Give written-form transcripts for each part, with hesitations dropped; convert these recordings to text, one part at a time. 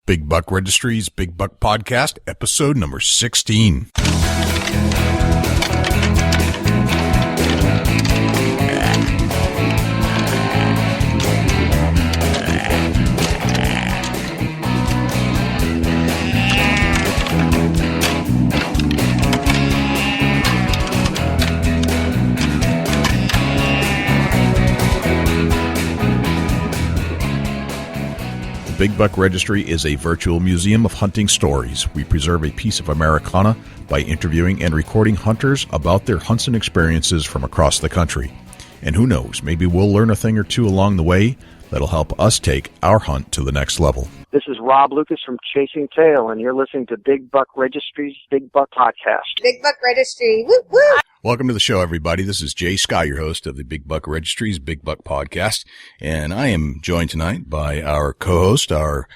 Big Buck Registry's Big Buck Podcast, episode number 16. Big Buck Registry is a virtual museum of hunting stories. We preserve a piece of Americana by interviewing and recording hunters about their hunts and experiences from across the country. And who knows, maybe we'll learn a thing or two along the way that'll help us take our hunt to the next level. This is Rob Lucas from Chasing Tail, and you're listening to Big Buck Registry's Big Buck Podcast. Big Buck Registry, woo woo! Welcome to the show, everybody. This is Jay Scott, your host of the Big Buck Registry's Big Buck Podcast, and I am joined tonight by our co-host, our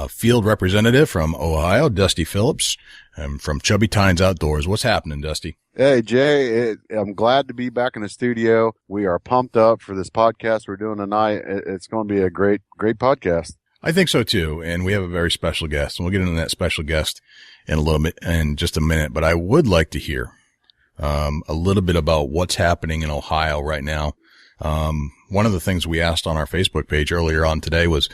field representative from Ohio, Dusty Phillips, and from Chubby Tines Outdoors. What's happening, Dusty? Hey, Jay, I'm glad to be back in the studio. We are pumped up for this podcast we're doing tonight. It's going to be a great podcast. I think so too, and we have a very special guest, and we'll get into that special guest in a little bit, in just a minute, but I would like to hear a little bit about what's happening in Ohio right now. One of the things we asked on our Facebook page earlier on today was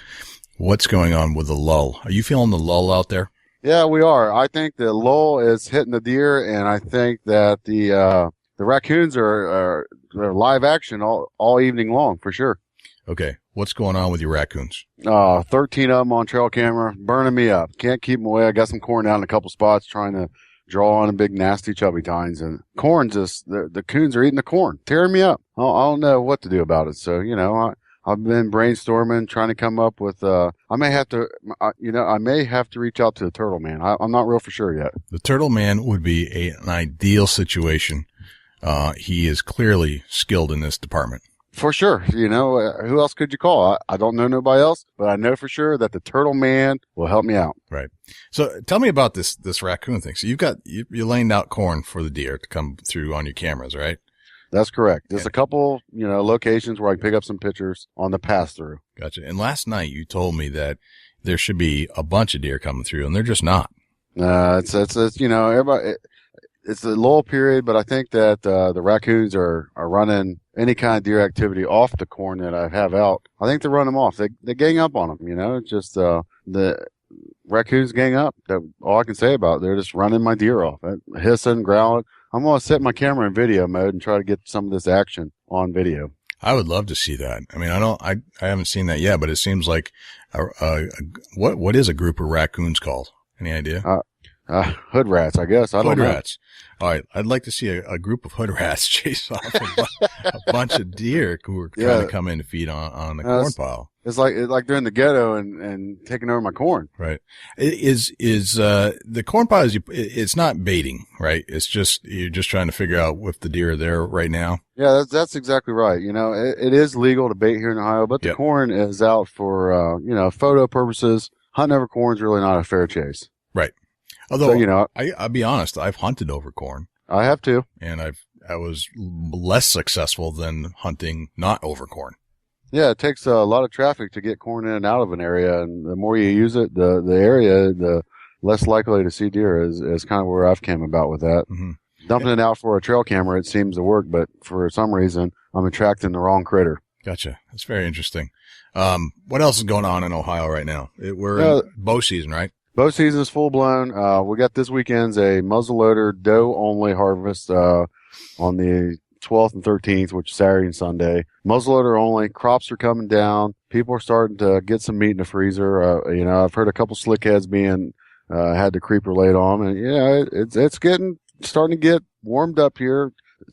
what's going on with the lull. Are you feeling the lull out there? Yeah, we are. I think the lull is hitting the deer, and I think that the raccoons are live action all evening long for sure. Okay. What's going on with your raccoons? 13 of them on trail camera, burning me up. Can't keep them away. I got some corn down in a couple spots trying to draw on a big nasty chubby tines, and corn the coons are eating the corn, tearing me up. I don't know what to do about it. So, I've been brainstorming, trying to come up with, I may have to reach out to the Turtle Man. I'm not real for sure yet. The Turtle Man would be an ideal situation. He is clearly skilled in this department. For sure. Who else could you call? I don't know nobody else, but I know for sure that the Turtle Man will help me out. Right. So tell me about this raccoon thing. So you're laying out corn for the deer to come through on your cameras, right? That's correct. There's a couple, locations where I can pick up some pictures on the pass through. Gotcha. And last night you told me that there should be a bunch of deer coming through, and they're just not. Everybody, it's a lull period, but I think that the raccoons are running any kind of deer activity off the corn that I have out. I think they run them off. They gang up on them, It's just the raccoons gang up. That's all I can say about it. They're just running my deer off, hissing, growling. I'm going to set my camera in video mode and try to get some of this action on video. I would love to see that. I mean, I haven't seen that yet, but it seems like what is a group of raccoons called? Any idea? Hood rats, I guess. I don't know. Hood rats. All right. I'd like to see a group of hood rats chase off a bunch of deer who are trying to come in to feed on the corn pile. It's like they're in the ghetto and taking over my corn. Right. Is the corn pile, it's not baiting, right? It's just, you're just trying to figure out if the deer are there right now. Yeah, that's exactly right. It is legal to bait here in Ohio, but the corn is out for, photo purposes. Hunting over corn is really not a fair chase. Right. Although, I'll be honest, I've hunted over corn. I have too. And I was less successful than hunting not over corn. Yeah, it takes a lot of traffic to get corn in and out of an area, and the more you use it, the area, the less likely to see deer is kind of where I've came about with that. Mm-hmm. Dumping it out for a trail camera, it seems to work, but for some reason, I'm attracting the wrong critter. Gotcha. That's very interesting. What else is going on in Ohio right now? We're in bow season, right? Bow season is full blown. We got this weekend's a muzzleloader doe only harvest, on the 12th and 13th, which is Saturday and Sunday. Muzzleloader only. Crops are coming down. People are starting to get some meat in the freezer. I've heard a couple slickheads being, had the creeper laid on, and it's starting to get warmed up here.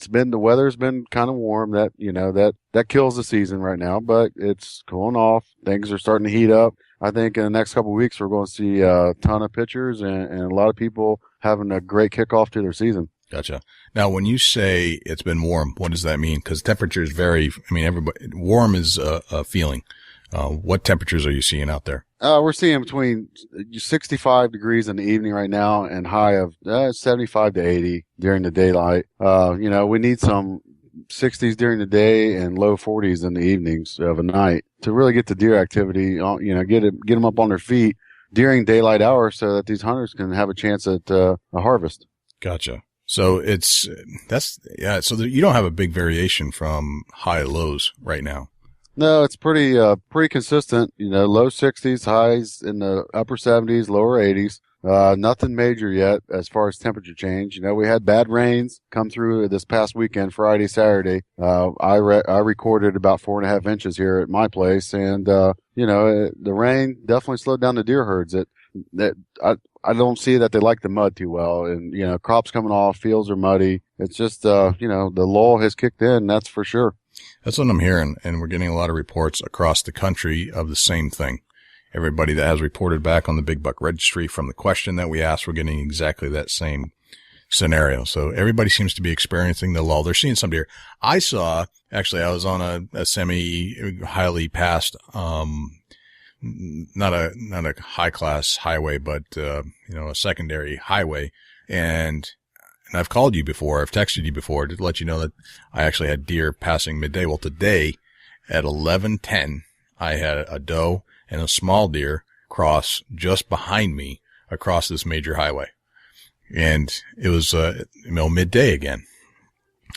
The weather's been kind of warm. That kills the season right now, but it's cooling off. Things are starting to heat up. I think in the next couple of weeks, we're going to see a ton of pictures and a lot of people having a great kickoff to their season. Gotcha. Now, when you say it's been warm, what does that mean? Because temperatures vary. I mean, warm is a feeling. What temperatures are you seeing out there? We're seeing between 65 degrees in the evening right now and high of 75 to 80 during the daylight. We need some 60s during the day and low 40s in the evenings of a night to really get the deer activity, get them up on their feet during daylight hours so that these hunters can have a chance at a harvest. Gotcha. So so you don't have a big variation from high lows right now. No, it's pretty consistent. Low 60s, highs in the upper 70s, lower 80s. Nothing major yet as far as temperature change. We had bad rains come through this past weekend, Friday, Saturday. I recorded about 4.5 inches here at my place, and the rain definitely slowed down the deer herds. I don't see that they like the mud too well, and crops coming off, fields are muddy. It's just the lull has kicked in, that's for sure. That's what I'm hearing, and we're getting a lot of reports across the country of the same thing. Everybody that has reported back on the Big Buck Registry from the question that we asked, we're getting exactly that same scenario. So everybody seems to be experiencing the lull. They're seeing some deer. I was on a semi highly passed, not a high class highway, but, a secondary highway. And I've called you before. I've texted you before to let you know that I actually had deer passing midday. Well, today at 11:10, I had a doe and a small deer cross just behind me across this major highway. And it was, midday again.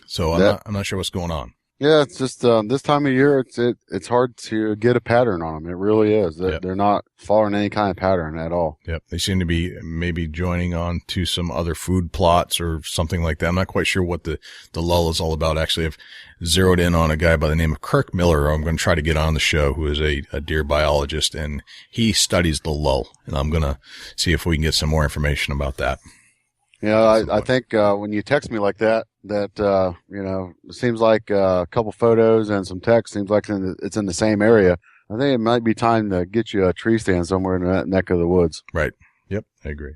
So I'm not sure what's going on. Yeah, it's just this time of year, it's hard to get a pattern on them. It really is. They're not following any kind of pattern at all. Yep, they seem to be maybe joining on to some other food plots or something like that. I'm not quite sure what the lull is all about. Actually, I've zeroed in on a guy by the name of Kirk Miller, who I'm going to try to get on the show, who is a deer biologist, and he studies the lull. And I'm going to see if we can get some more information about that. I think when you text me like that, it seems like a couple photos and some text seems like it's in the same area. I think it might be time to get you a tree stand somewhere in that neck of the woods. Right. Yep, I agree.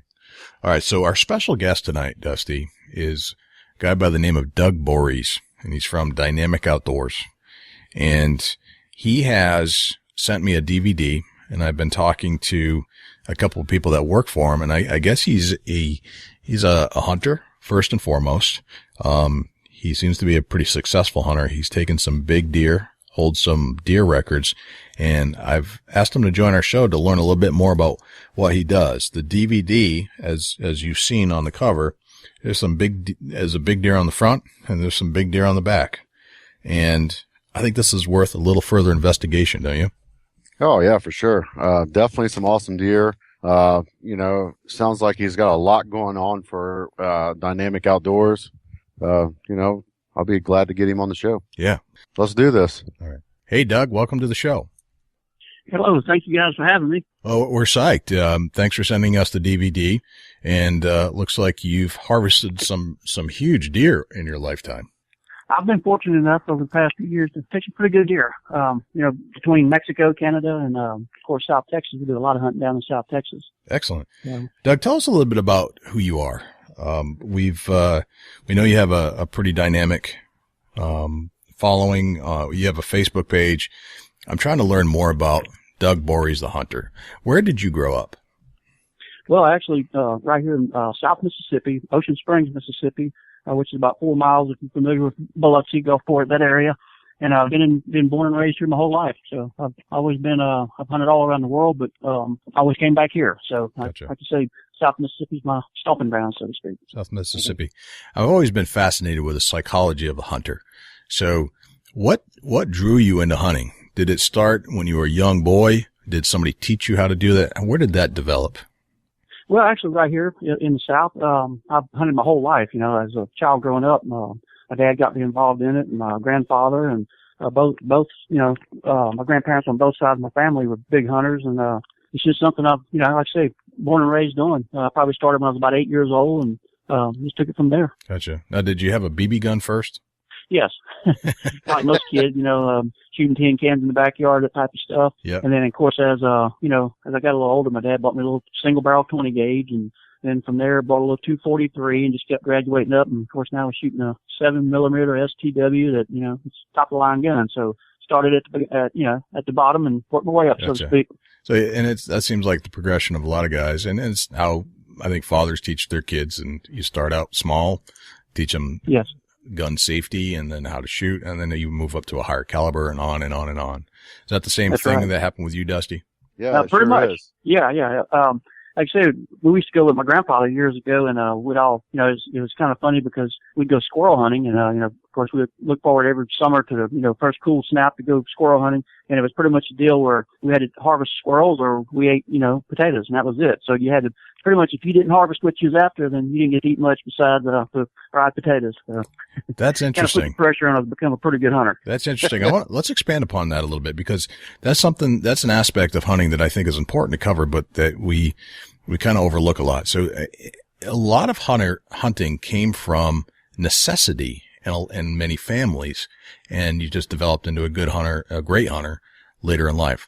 All right, so our special guest tonight, Dusty, is a guy by the name of Doug Borries, and he's from Dynamic Outdoors. And he has sent me a DVD, and I've been talking to a couple of people that work for him, and I guess he's a hunter, first and foremost. He seems to be a pretty successful hunter. He's taken some big deer, holds some deer records, and I've asked him to join our show to learn a little bit more about what he does. The DVD, as you've seen on the cover, there's a big deer on the front, and there's some big deer on the back. And I think this is worth a little further investigation, don't you? Oh, yeah, for sure. Definitely some awesome deer. Sounds like he's got a lot going on for Dynamic Outdoors. I'll be glad to get him on the show. Yeah. Let's do this. All right. Hey, Doug, welcome to the show. Hello. Thank you guys for having me. Oh, we're psyched. Thanks for sending us the DVD. And looks like you've harvested some huge deer in your lifetime. I've been fortunate enough over the past few years to take some pretty good deer. Between Mexico, Canada, and of course South Texas, we do a lot of hunting down in South Texas. Excellent. Yeah. Doug, tell us a little bit about who you are. We know you have a pretty dynamic following. You have a Facebook page. I'm trying to learn more about Doug Borries, the hunter. Where did you grow up? Well, actually, right here in South Mississippi, Ocean Springs, Mississippi. Which is about 4 miles, if you're familiar with Biloxi, Gulfport, that area. And I've been born and raised here my whole life. So I've always been, I've hunted all around the world, but I always came back here. So Gotcha. I like to say South Mississippi's my stomping ground, so to speak. South Mississippi. I've always been fascinated with the psychology of a hunter. So what drew you into hunting? Did it start when you were a young boy? Did somebody teach you how to do that? And where did that develop? Well, actually, right here in the South, I've hunted my whole life. As a child growing up, my dad got me involved in it, and my grandfather, and both, my grandparents on both sides of my family were big hunters, and it's just something I've, like I say, born and raised on. I probably started when I was about 8 years old, and just took it from there. Gotcha. Now, did you have a BB gun first? Yes. Like most kids, shooting tin cans in the backyard, that type of stuff. Yeah. And then, of course, as I got a little older, my dad bought me a little single barrel 20 gauge, and then from there, bought a little 243 and just kept graduating up. And of course, now we're shooting a 7mm STW that, it's top of the line gun. So started at the bottom and worked my way up, Gotcha. so to speak. So, and that seems like the progression of a lot of guys, and it's how I think fathers teach their kids. And you start out small, teach them. Yes. Gun safety, and then how to shoot, and then you move up to a higher caliber, and on and on and on. Is that the same That's thing right. that happened with you, Dusty? Yeah, it pretty sure much. is. Yeah, yeah. Like I said, we used to go with my grandfather years ago, and we'd all, it was kind of funny because we'd go squirrel hunting, and of course, we would look forward every summer to the first cool snap to go squirrel hunting, and it was pretty much a deal where we had to harvest squirrels or we ate, potatoes, and that was it. So you had to pretty much, if you didn't harvest what you was after, then you didn't get to eat much besides the fried potatoes. So That's interesting. Kind of put the pressure on us to become a pretty good hunter. That's interesting. Let's expand upon that a little bit, because that's an aspect of hunting that I think is important to cover, but that we kind of overlook a lot. So a lot of hunting came from necessity in many families, and you just developed into a good hunter, a great hunter later in life.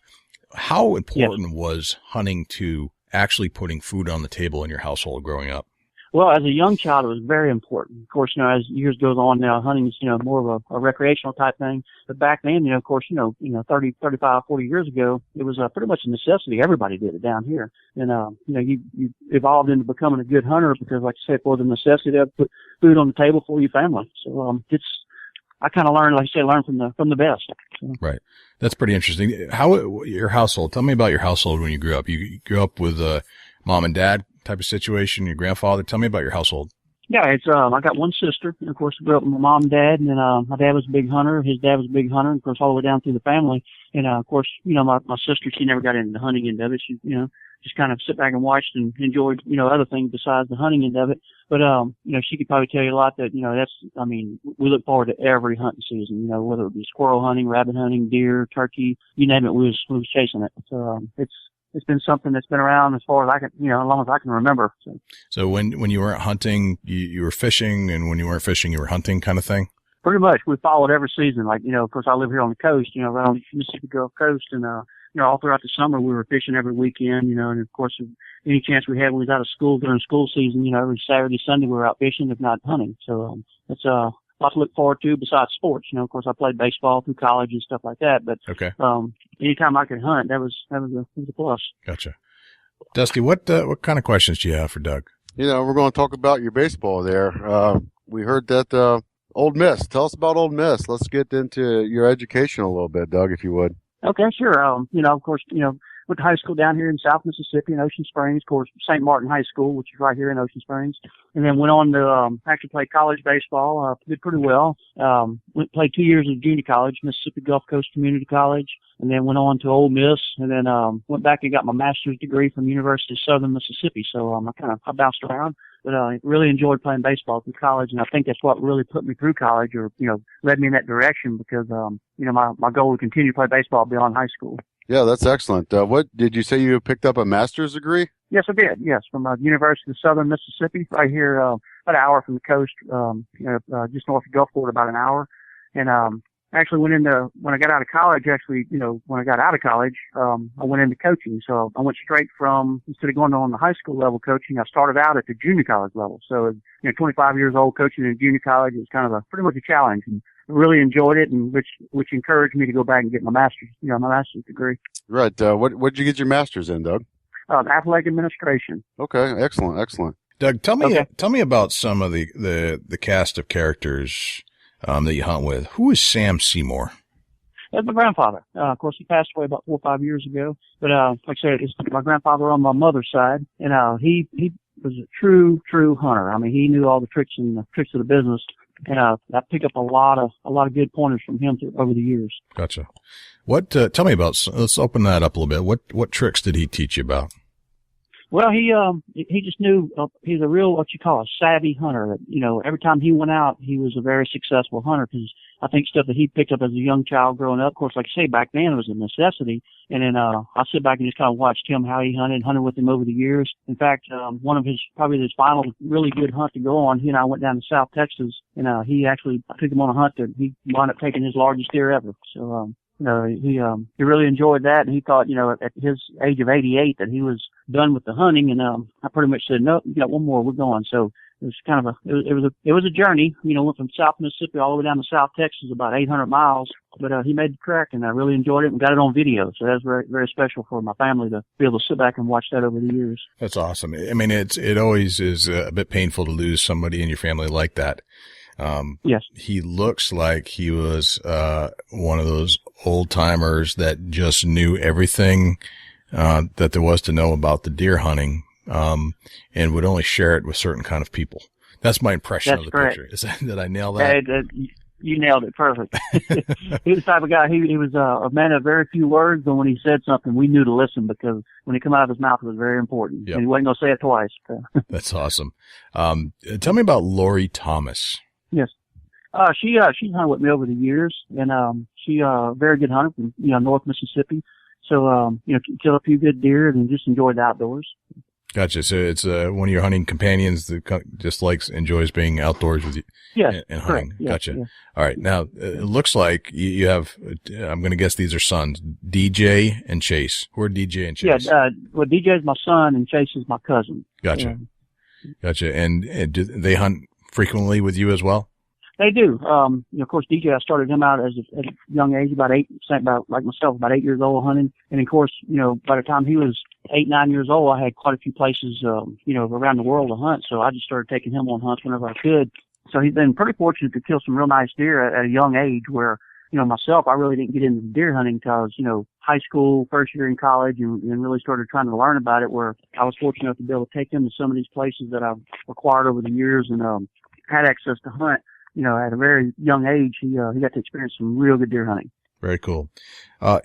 How important was hunting to actually putting food on the table in your household growing up? Well, as a young child, it was very important. Of course, as years goes on now, hunting is, more of a recreational type thing. But back then, of course, 30, 35, 40 years ago, it was pretty much a necessity. Everybody did it down here. And, you evolved into becoming a good hunter because, like I said, for the necessity to put food on the table for your family. So, I kind of learned, from the best. So. Right. That's pretty interesting. Your household, tell me about your household when you grew up. You grew up with, mom and dad type of situation, your grandfather. Tell me about your household. Yeah, it's I got one sister, and of course I grew up with my mom and dad, and then my dad was a big hunter, his dad was a big hunter, and of course all the way down through the family. And of course, my sister, she never got into the hunting end of it. She, just kind of sit back and watched and enjoyed, other things besides the hunting end of it. But she could probably tell you a lot that, we look forward to every hunting season, whether it be squirrel hunting, rabbit hunting, deer, turkey, you name it, we was chasing it. So it's been something that's been around as far as I can, as long as I can remember. So when you weren't hunting, you were fishing, and when you weren't fishing, you were hunting, kind of thing? Pretty much. We followed every season. Like, of course I live here on the coast, right on the Mississippi Gulf Coast, and, all throughout the summer we were fishing every weekend, and of course any chance we had when we was out of school during school season, every Saturday, Sunday we were out fishing, if not hunting. So, it's, a lot to look forward to besides sports. Of course, I played baseball through college and stuff like that. But okay. Anytime I could hunt, that was a plus. Gotcha. Dusty, what kind of questions do you have for Doug? We're going to talk about your baseball there. We heard that Old Miss. Tell us about Old Miss. Let's get into your education a little bit, Doug, if you would. Okay, sure. Of course, went to high school down here in South Mississippi in Ocean Springs, of course, St. Martin High School, which is right here in Ocean Springs. And then went on to actually play college baseball, did pretty well. Played 2 years of junior college, Mississippi Gulf Coast Community College, and then went on to Ole Miss, and then went back and got my master's degree from University of Southern Mississippi. So I bounced around, but I really enjoyed playing baseball through college, and I think that's what really put me through college, or led me in that direction, because my goal was to continue to play baseball beyond high school. Yeah, that's excellent. What did you say you picked up a master's degree? Yes, I did. Yes, from University of Southern Mississippi, right here, about an hour from the coast, just north of Gulfport, about an hour. And actually when I got out of college, I went into coaching. So I went straight from, instead of going on the high school level coaching, I started out at the junior college level. So, 25 years old coaching in junior college is kind of pretty much a challenge. And really enjoyed it, and which encouraged me to go back and get my master's degree. Right. What did you get your master's in, Doug? Athletic administration. Okay. Excellent. Doug, tell me about some of the cast of characters that you hunt with. Who is Sam Seymour? That's my grandfather. Of course, he passed away about 4 or 5 years ago. But like I said, it's my grandfather on my mother's side, and he was a true hunter. I mean, he knew all the tricks of the business. And I picked up a lot of good pointers from him over the years. Gotcha. What? Tell me about. Let's open that up a little bit. What tricks did he teach you about? Well, he just knew he's a real, what you call a savvy hunter. Every time he went out, he was a very successful hunter, because I think stuff that he picked up as a young child growing up. Of course, like I say, back then it was a necessity. And then I sit back and just kind of watched him, how he hunted with him over the years. In fact, one of his final really good hunt to go on, he and I went down to South Texas, and I took him on a hunt that he wound up taking his largest deer ever. So he really enjoyed that, and he thought, at his age of 88 that he was done with the hunting, and I pretty much said, no, you got one more, we're going. So it was kind of it was a journey, went from South Mississippi all the way down to South Texas, about 800 miles, but he made the trek, and I really enjoyed it and got it on video. So that was very, very special for my family to be able to sit back and watch that over the years. That's awesome. I mean, it always is a bit painful to lose somebody in your family like that. Yes. He looks like he was one of those old timers that just knew everything that there was to know about the deer hunting, and would only share it with certain kind of people. That's my impression of the picture. Did I nail that? You nailed it perfect. He was the type of guy. He was a man of very few words, but when he said something, we knew to listen because when it came out of his mouth, it was very important. Yep. And he wasn't going to say it twice. That's awesome. Tell me about Lori Thomas. Yes. She's hunted with me over the years, and she very good hunter from North Mississippi. So kill a few good deer and just enjoy the outdoors. Gotcha. So it's one of your hunting companions that just enjoys being outdoors with you. Yes, and hunting. Yes, gotcha. Yes. All right. Now it looks like you have. I'm going to guess these are sons, DJ and Chase. Who are DJ and Chase? Yeah. Well, DJ is my son and Chase is my cousin. Gotcha. Gotcha. And do they hunt frequently with you as well? They do. Of course, DJ, I started him out at a young age, about like myself, about 8 years old hunting. And of course, by the time he was 8, 9 years old, I had quite a few places, around the world to hunt. So I just started taking him on hunts whenever I could. So he's been pretty fortunate to kill some real nice deer at a young age where, myself, I really didn't get into deer hunting until I was, high school, first year in college, and really started trying to learn about it, where I was fortunate enough to be able to take him to some of these places that I've acquired over the years and had access to hunt. At a very young age, he got to experience some real good deer hunting. Very cool.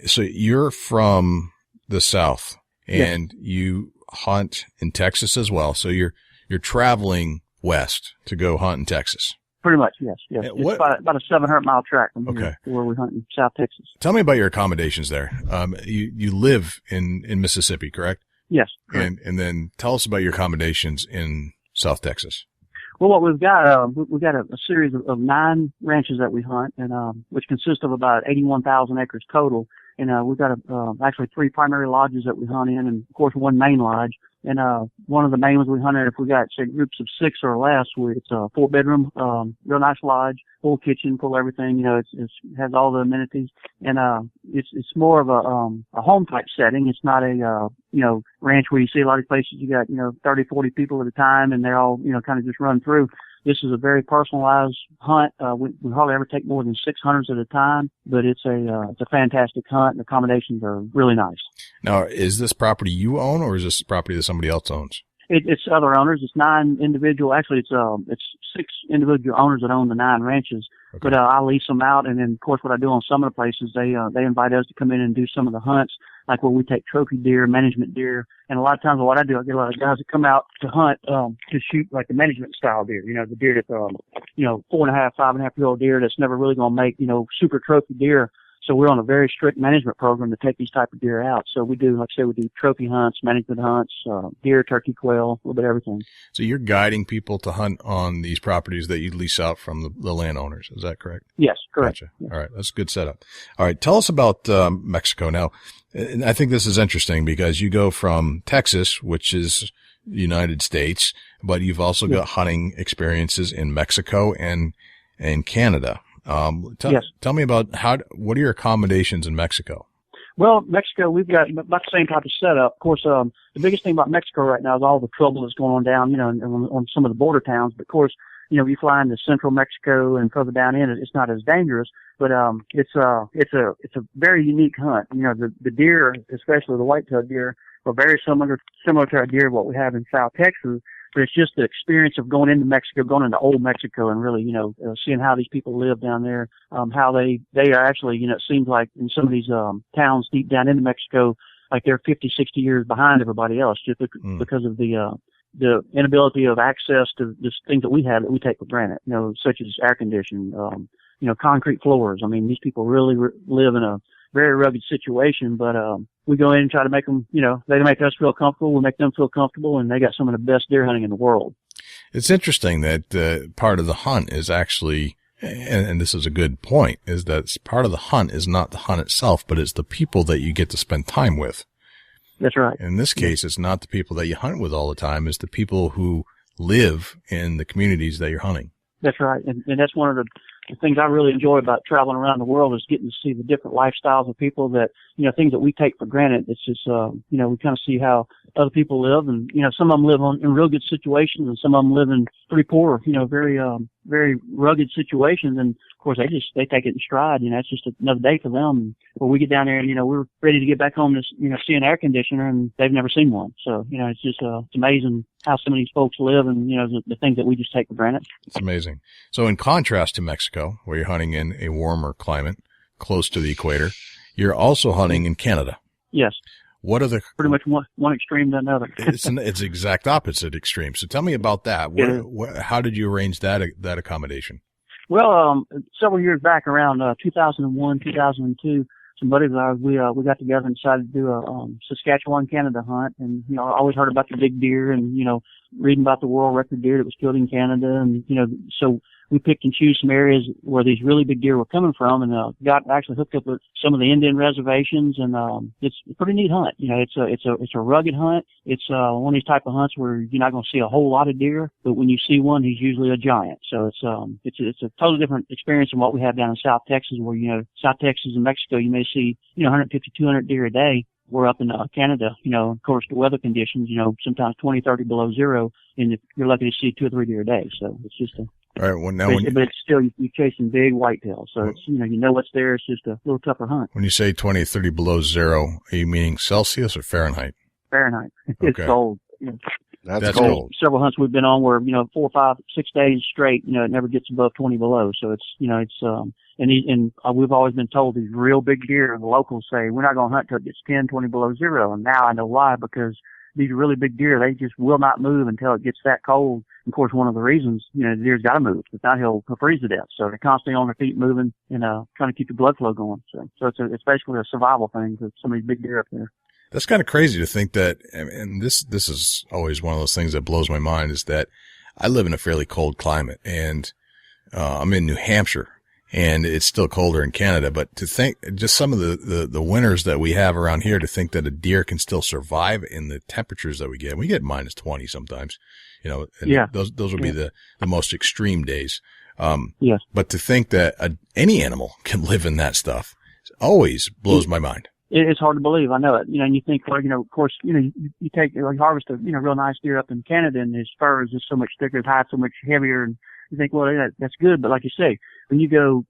So you're from the South and you hunt in Texas as well. So you're traveling west to go hunt in Texas. Pretty much, yes. It's about a 700-mile track from here to where we hunt in South Texas. Tell me about your accommodations there. You live in Mississippi, correct? Yes. Correct. And then tell us about your accommodations in South Texas. Well, what we've got, we've got a series of 9 ranches that we hunt, and which consist of about 81,000 acres total. And we've got actually 3 primary lodges that we hunt in, and of course 1 main lodge. And one of the main ones we hunt in, if we got say groups of 6 or less, it's a 4-bedroom, real nice lodge, full kitchen, full everything. It has all the amenities, and it's more of a home type setting. It's not a ranch where you see a lot of places you got 30, 40 people at a time, and they're all kind of just run through. This is a very personalized hunt. We hardly ever take more than 6 hunters at a time, but it's a fantastic hunt, and the accommodations are really nice. Now, is this property you own, or is this property that somebody else owns? It's other owners. It's 9 individual. Actually, it's 6 individual owners that own the 9 ranches. Okay. But I lease them out, and then of course what I do on some of the places, they invite us to come in and do some of the hunts, like where we take trophy deer, management deer, and a lot of times what I do, I get a lot of guys that come out to hunt to shoot like the management style deer. The deer that's 4.5, 5.5-year-old deer that's never really gonna make super trophy deer. So we're on a very strict management program to take these type of deer out. So we do, like I said, we do trophy hunts, management hunts, deer, turkey, quail, a little bit of everything. So you're guiding people to hunt on these properties that you lease out from the landowners. Is that correct? Yes, correct. Gotcha. Yes. All right. That's a good setup. All right. Tell us about Mexico. Now, I think this is interesting because you go from Texas, which is United States, but you've also got hunting experiences in Mexico and Canada. Tell me about what are your accommodations in Mexico? Well, Mexico, we've got about the same type of setup. Of course, the biggest thing about Mexico right now is all the trouble that's going on down, on some of the border towns. But of course, you fly into central Mexico and further down in it, it's not as dangerous, but it's a very unique hunt. The deer, especially the white-tailed deer, are very similar to our deer what we have in South Texas. But it's just the experience of going into Mexico, going into old Mexico, and really, seeing how these people live down there, how they are actually, it seems like in some of these towns deep down into Mexico, like they're 50, 60 years behind everybody else, just because of the inability of access to the things that we have that we take for granted, such as air conditioning, concrete floors. I mean, these people really live in a very rugged situation, but we go in and try to make them, they make us feel comfortable, we make them feel comfortable, and they got some of the best deer hunting in the world. It's interesting that part of the hunt is actually, and this is a good point, is that part of the hunt is not the hunt itself, but it's the people that you get to spend time with. That's right. In this case, it's not the people that you hunt with all the time, it's the people who live in the communities that you're hunting. That's right. And that's one of the things I really enjoy about traveling around the world is getting to see the different lifestyles of people that, things that we take for granted. It's just, we kind of see how other people live, and, some of them live in real good situations, and some of them live in pretty poor, very rugged situations. And of course, they take it in stride. It's just another day for them. Where we get down there and, we're ready to get back home to, see an air conditioner, and they've never seen one. So, it's just, it's amazing how some of these folks live and, the things that we just take for granted. It's amazing. So in contrast to Mexico, where you're hunting in a warmer climate close to the equator, you're also hunting in Canada. Yes. What are the pretty much one extreme to another? It's exact opposite extreme. So tell me about that. How did you arrange that accommodation? Well, several years back, around 2001, 2002, some buddies of ours, we got together and decided to do a Saskatchewan, Canada hunt. And I always heard about the big deer, and reading about the world record deer that was killed in Canada, and so we picked and choose some areas where these really big deer were coming from, and got actually hooked up with some of the Indian reservations, and it's a pretty neat hunt. It's a rugged hunt. It's one of these type of hunts where you're not going to see a whole lot of deer, but when you see one, he's usually a giant. So it's a totally different experience than what we have down in South Texas, where South Texas and Mexico, you may see 150, 200 deer a day. We're up in Canada, of course, the weather conditions, sometimes 20, 30 below zero, and if you're lucky to see 2 or 3 deer a day. So it's just all right. Well, now but it's still, you're chasing big whitetails. So it's, what's there. It's just a little tougher hunt. When you say 20, 30 below zero, are you meaning Celsius or Fahrenheit? Fahrenheit. It's cold. That's cold. Several hunts we've been on where, 4, 5, 6 days straight, it never gets above 20 below. So it's, and we've always been told these real big deer, the locals say, we're not going to hunt till it gets 10, 20 below zero. And now I know why, because these really big deer, they just will not move until it gets that cold. Of course, one of the reasons, the deer's got to move. If not, he'll freeze to death. So they're constantly on their feet moving and trying to keep the blood flow going. So it's basically a survival thing for some of these big deer up there. That's kind of crazy to think that, and this is always one of those things that blows my mind, is that I live in a fairly cold climate, and I'm in New Hampshire, and it's still colder in Canada. But to think just some of the winters that we have around here, to think that a deer can still survive in the temperatures that we get minus 20 sometimes, and those would be the most extreme days. Yes. But to think that any animal can live in that stuff always blows my mind. It's hard to believe. I know it. And you think, well, of course, you take, harvest a, real nice deer up in Canada, and his fur is just so much thicker, his hide's so much heavier, and you think, well, that's good. But like you say, when you go,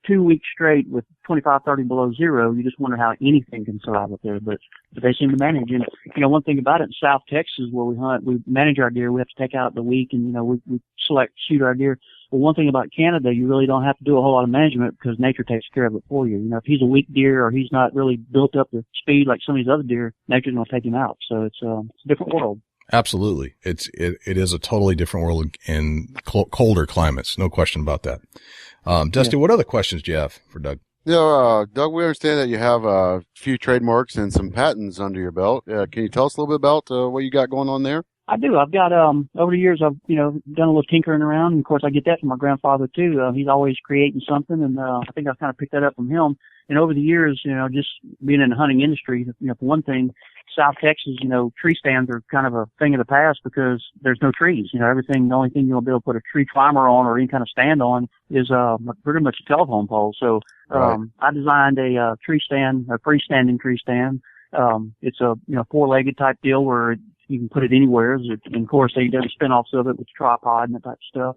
2 weeks straight with 25, 30 below zero, you just wonder how anything can survive up there. But they seem to manage. And, one thing about it, in South Texas where we hunt, we manage our deer. We have to take out the week, and, we shoot our deer. But one thing about Canada, you really don't have to do a whole lot of management because nature takes care of it for you. If he's a weak deer or he's not really built up to speed like some of these other deer, nature's going to take him out. So it's a different world. Absolutely. It is a totally different world in colder climates. No question about that. Dusty, what other questions do you have for Doug? Yeah, Doug, we understand that you have a few trademarks and some patents under your belt. Can you tell us a little bit about what you got going on there? I do. I've got, over the years, I've, done a little tinkering around. And of course, I get that from my grandfather too. He's always creating something. And, I think I've kind of picked that up from him. And over the years, just being in the hunting industry, for one thing, South Texas, tree stands are kind of a thing of the past because there's no trees. The only thing you'll be able to put a tree climber on or any kind of stand on is, pretty much a telephone pole. So, I designed a tree stand, a freestanding tree stand. It's a, 4-legged type deal where you can put it anywhere. And of course, they do spin-offs of it with tripod and that type of stuff.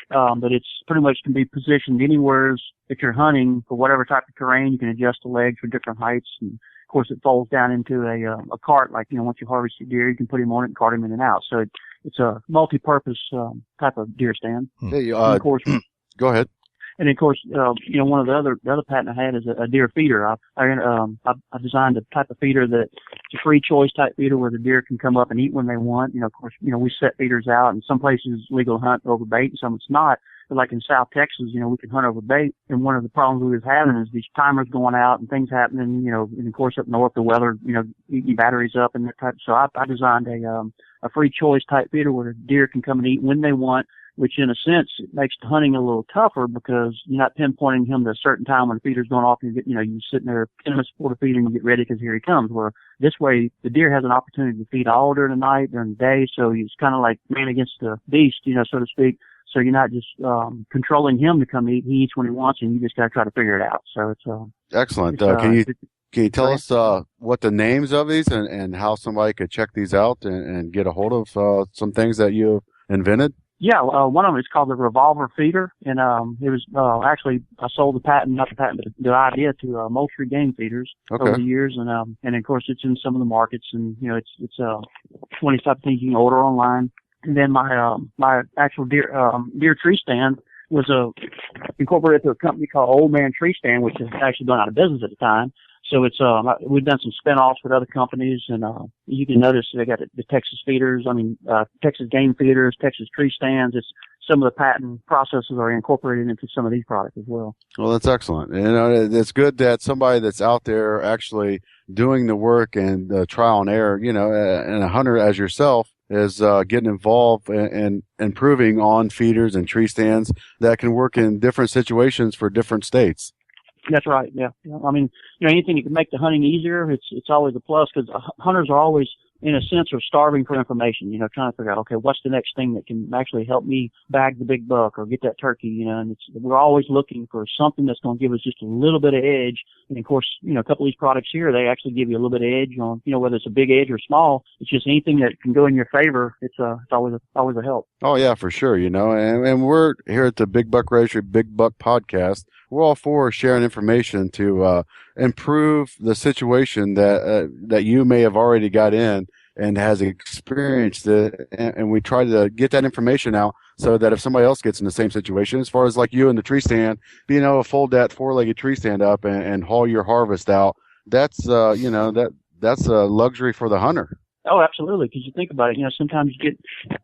But it's pretty much can be positioned anywhere that you're hunting for whatever type of terrain. You can adjust the legs for different heights. And of course, it folds down into a cart. Like, once you harvest your deer, you can put him on it and cart him in and out. So it's a multi-purpose, type of deer stand. Hey, of course, go ahead. And of course, one of the other patent I had is a deer feeder. I designed a type of feeder that it's a free choice type feeder where the deer can come up and eat when they want. Of course, we set feeders out, and some places it's legal to hunt over bait and some it's not. But like in South Texas, we can hunt over bait. And one of the problems we was having is these timers going out and things happening, and of course up north, the weather, eating batteries up and that type. So I designed a free choice type feeder where the deer can come and eat when they want, which in a sense, it makes the hunting a little tougher because you're not pinpointing him to a certain time when the feeder's going off and you're sitting there 10 minutes before the feeder and you get ready because here he comes. Where this way, the deer has an opportunity to feed all during the night, during the day. So he's kind of like man against the beast, so to speak. So you're not just, controlling him to come eat. He eats when he wants and you just got to try to figure it out. So it's, excellent. Can you tell us, what the names of these and how somebody could check these out and get a hold of, some things that you've invented? Yeah, one of them is called the Revolver Feeder, and it was actually I sold the patent, not the patent, but the idea to Moultrie Game Feeders over the years, and of course it's in some of the markets, and you know it's 20 things you can order online. And then my actual deer tree stand was incorporated to a company called Old Man Tree Stand, which has actually gone out of business at the time. So it's we've done some spin-offs with other companies, and you can notice they got the Texas feeders, Texas game feeders, Texas tree stands. It's some of the patent processes are incorporated into some of these products as well. Well, that's excellent. And it's good that somebody that's out there actually doing the work and trial and error, you know, and a hunter as yourself is getting involved and improving on feeders and tree stands that can work in different situations for different states. That's right. Yeah. I mean, you know, anything that can make the hunting easier, it's always a plus, because hunters are always, in a sense, are starving for information, you know, trying to figure out, okay, what's the next thing that can actually help me bag the big buck or get that turkey, you know, and we're always looking for something that's going to give us just a little bit of edge. And of course, you know, a couple of these products here, they actually give you a little bit of edge on, you know, whether it's a big edge or small. It's just anything that can go in your favor. It's always a help. Oh yeah, for sure. You know, and we're here at the Big Buck Registry, Big Buck Podcast. We're all for sharing information to improve the situation that you may have already got in and has experienced it, and we try to get that information out so that if somebody else gets in the same situation, as far as like you in the tree stand, being able to fold that four-legged tree stand up and haul your harvest out, that's that's a luxury for the hunter. Oh, absolutely. Because you think about it, you know, sometimes you get,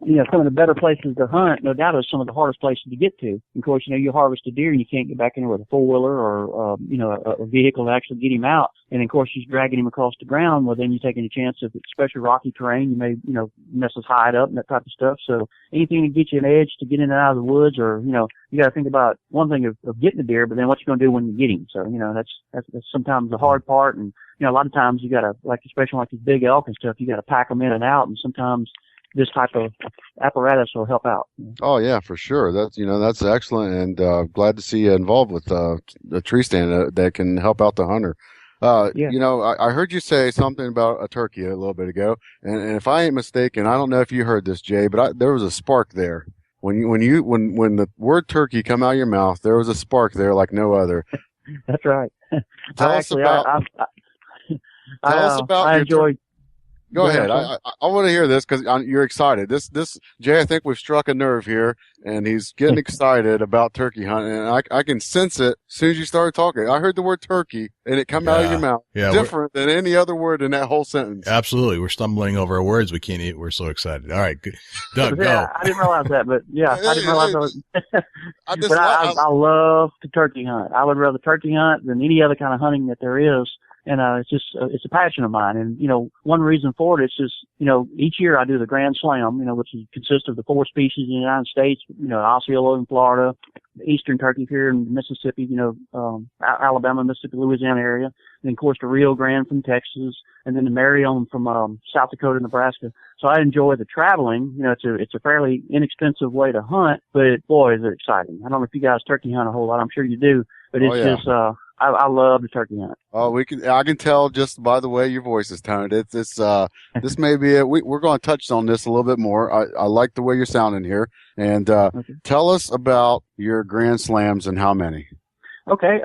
you know, some of the better places to hunt, no doubt, is some of the hardest places to get to. Of course, you know, you harvest a deer and you can't get back in with a four-wheeler or, you know, a vehicle to actually get him out. And of course, you're dragging him across the ground. Well, then you're taking a chance of, especially rocky terrain, you may, you know, mess us hide up and that type of stuff. So anything to get you an edge to get in and out of the woods, or, you know, you got to think about one thing of getting the deer, but then what you're going to do when you get him. So, you know, that's sometimes the hard part. And, you know, a lot of times you got to, like, especially like these big elk and stuff, you got to pack them in and out. And sometimes this type of apparatus will help out. Oh yeah, for sure. That's excellent. And, glad to see you involved with, the tree stand that can help out the hunter. You know, I heard you say something about a turkey a little bit ago. And if I ain't mistaken, I don't know if you heard this, Jay, but there was a spark there. When the word turkey come out of your mouth, there was a spark there like no other. That's right. Tell us about I enjoyed. Go ahead. I want to hear this because you're excited. This Jay, I think we've struck a nerve here, and he's getting excited about turkey hunting. And I can sense it as soon as you started talking. I heard the word turkey, and it come out of your mouth. Yeah, different than any other word in that whole sentence. Absolutely. We're stumbling over our words we can't eat. We're so excited. All right. Good. Doug, go. I didn't realize that, but yeah, I didn't realize that. I love to turkey hunt. I would rather turkey hunt than any other kind of hunting that there is. And, it's a passion of mine. And, you know, one reason for it is just, you know, each year I do the Grand Slam, you know, which consists of the 4 species in the United States, you know, Osceola in Florida, the Eastern turkey here in Mississippi, you know, Alabama, Mississippi, Louisiana area. And of course the Rio Grande from Texas, and then the Marion from, South Dakota, Nebraska. So I enjoy the traveling. You know, it's a fairly inexpensive way to hunt, but boy, is it exciting. I don't know if you guys turkey hunt a whole lot. I'm sure you do, but it's just, I love the turkey hunt. Oh, I can tell just by the way your voice is toned. This may be it. We're going to touch on this a little bit more. I like the way you're sounding here. And, tell us about your Grand Slams and how many. Okay.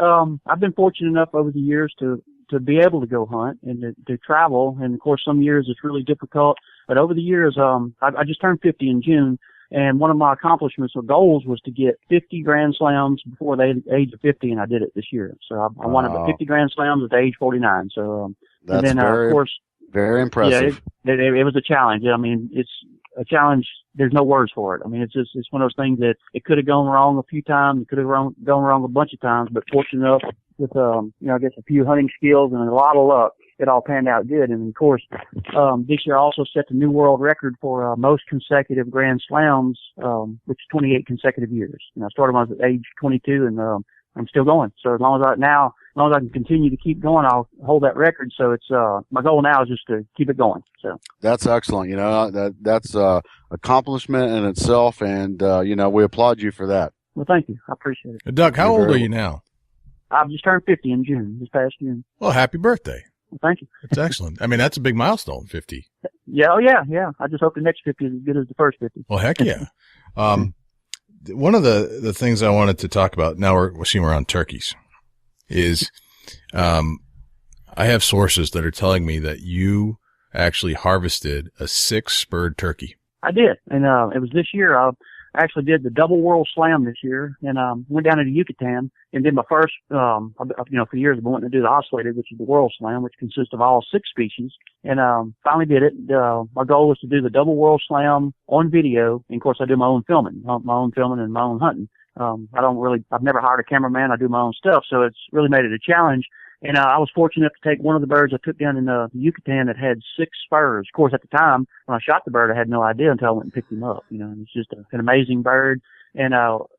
I've been fortunate enough over the years to be able to go hunt and to travel. And of course, some years it's really difficult, but over the years, I just turned 50 in June. And one of my accomplishments or goals was to get 50 Grand Slams before the age of 50, and I did it this year. So I won about 50 Grand Slams at the age 49. So, that's and then, very, of course, very impressive. Yeah, it was a challenge. I mean, it's a challenge. There's no words for it. I mean, it's one of those things that it could have gone wrong a few times. It could have gone wrong a bunch of times, but fortunate enough with, you know, I guess a few hunting skills and a lot of luck, it all panned out good. And of course, this year I also set the new world record for, most consecutive Grand Slams, which is 28 consecutive years. And I started when I was at age 22 and, I'm still going. So as long as I can continue to keep going, I'll hold that record. So it's, my goal now is just to keep it going. So that's excellent. You know, that's accomplishment in itself. And, you know, we applaud you for that. Well, thank you. I appreciate it. Doug, how old are you now? I've just turned 50 in June, this past June. Well, happy birthday. Well, thank you. That's excellent. I mean, that's a big milestone, 50. Yeah. Oh, yeah. Yeah. I just hope the next 50 is as good as the first 50. Well, heck yeah. One of the things I wanted to talk about, now we're on turkeys, is I have sources that are telling me that you actually harvested a 6-spurred turkey. I did, and it was this year. I actually did the double world slam this year, and went down to Yucatan and did my first. For years I've been wanting to do the oscillated, which is the world slam, which consists of all 6 species, and finally did it. My goal was to do the double world slam on video, and of course I do my own filming and my own hunting. I've never hired a cameraman. I do my own stuff, so it's really made it a challenge. And I was fortunate enough to take one of the birds I took down in the Yucatan that had 6 spurs. Of course, at the time when I shot the bird, I had no idea until I went and picked him up. And it's just an amazing bird. And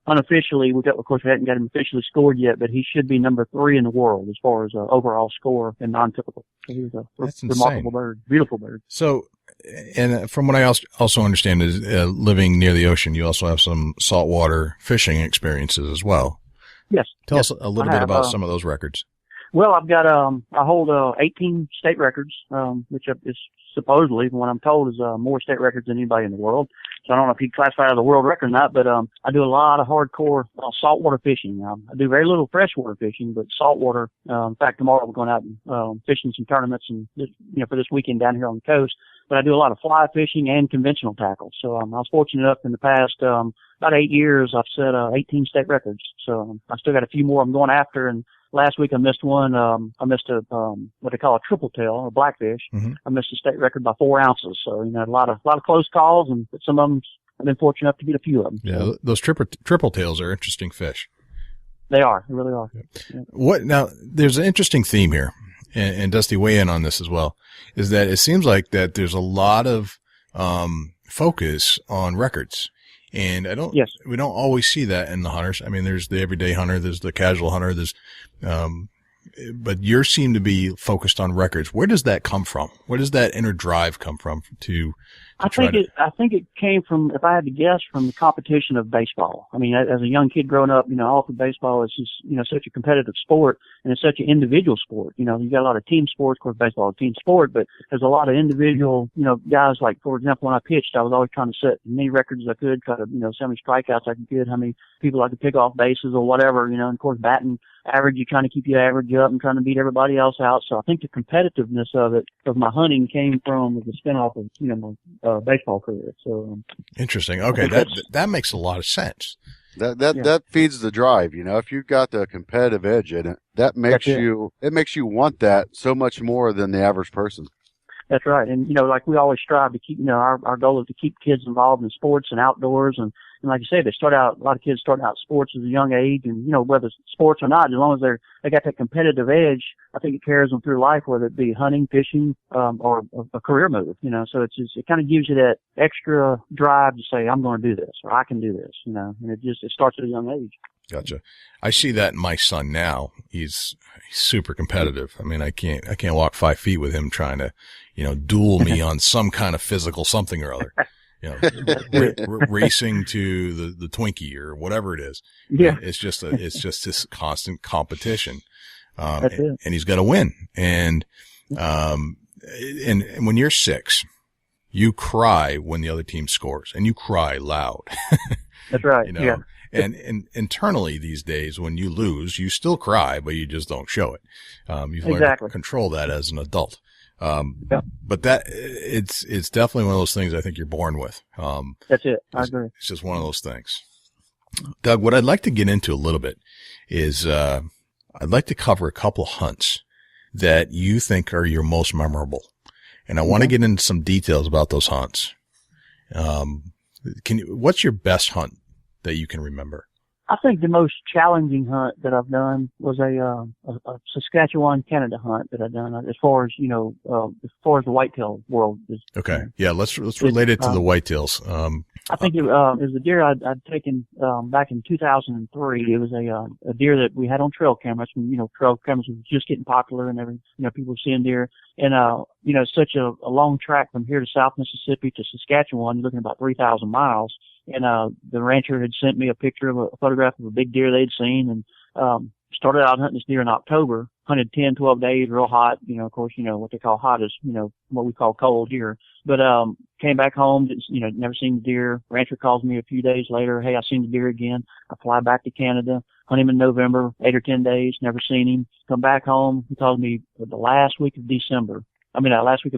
unofficially, we hadn't got him officially scored yet, but he should be number 3 in the world as far as overall score and non-typical. So he was a remarkable bird, beautiful bird. So, and from what I also understand is living near the ocean, you also have some saltwater fishing experiences as well. Yes. Tell us a little bit about some of those records. Well, I've got, I hold 18 state records, which is supposedly, from what I'm told, is more state records than anybody in the world. So I don't know if you classify it as a world record or not, but I do a lot of hardcore saltwater fishing. I do very little freshwater fishing, but saltwater. In fact, tomorrow we're going out and fishing some tournaments and for this weekend down here on the coast. But I do a lot of fly fishing and conventional tackle. So I was fortunate enough in the past about 8 years I've set 18 state records. So I still got a few more I'm going after. And last week I missed one. I missed a what they call a triple tail, a blackfish. Mm-hmm. I missed a state record by 4 ounces. So a lot of close calls, and some of them I've been fortunate enough to get a few of them. Yeah, so. Those triple tails are interesting fish. They are. They really are. Yeah. What now? There's an interesting theme here, and Dusty, weigh in on this as well. Is that it seems like that there's a lot of focus on records. And we don't always see that in the hunters. I mean, there's the everyday hunter, there's the casual hunter, but you seem to be focused on records. Where does that come from? Where does that inner drive come from I think it came from, if I had to guess, from the competition of baseball. I mean, as a young kid growing up, all through baseball is just, such a competitive sport, and it's such an individual sport. You got a lot of team sports. Of course, baseball is a team sport, but there's a lot of individual, guys like, for example, when I pitched, I was always trying to set as many records as I could, try to, see how many strikeouts I could get, how many people I could pick off bases or whatever, and of course, batting average, you're trying to keep your average up and trying to beat everybody else out. So I think the competitiveness of my hunting came from the spinoff of, my baseball career. So interesting. Okay, that makes a lot of sense. That feeds the drive. If you've got the competitive edge in it, it makes you want that so much more than the average person. That's right. And, like we always strive to keep, our goal is to keep kids involved in sports and outdoors. And like you said, a lot of kids start out sports at a young age, and, whether it's sports or not, as long as they got that competitive edge, I think it carries them through life, whether it be hunting, fishing, or a career move, so it kind of gives you that extra drive to say, I'm going to do this, or I can do this, and it starts at a young age. Gotcha. I see that in my son now. He's super competitive. I mean, I can't walk 5 feet with him trying to, duel me on some kind of physical something or other. Racing to the Twinkie or whatever it is. Yeah. It's just this constant competition. And he's got to win. And when you're 6, you cry when the other team scores, and you cry loud. That's right. Yeah. And internally these days, when you lose, you still cry, but you just don't show it. You've learned to control that as an adult. But it's definitely one of those things I think you're born with. That's it. I agree. It's just one of those things. Doug, what I'd like to get into a little bit is, I'd like to cover a couple hunts that you think are your most memorable. And I want to get into some details about those hunts. What's your best hunt that you can remember? I think the most challenging hunt that I've done was a Saskatchewan, Canada hunt that I've done as far as the whitetail world is. Okay. Yeah. Let's relate it to the whitetails. I think it was a deer I'd taken, back in 2003. It was a deer that we had on trail cameras when, trail cameras was just getting popular and people were seeing deer. And, such a long track from here to South Mississippi to Saskatchewan, you're looking at about 3,000 miles. And, the rancher had sent me a photograph of a big deer they'd seen. And, started out hunting this deer in October, hunted 10, 12 days, real hot. Of course, what they call hot is, what we call cold here. But, came back home, never seen the deer. Rancher calls me a few days later. Hey, I seen the deer again. I fly back to Canada, hunt him in November, 8 or 10 days, never seen him. Come back home. He calls me the last week of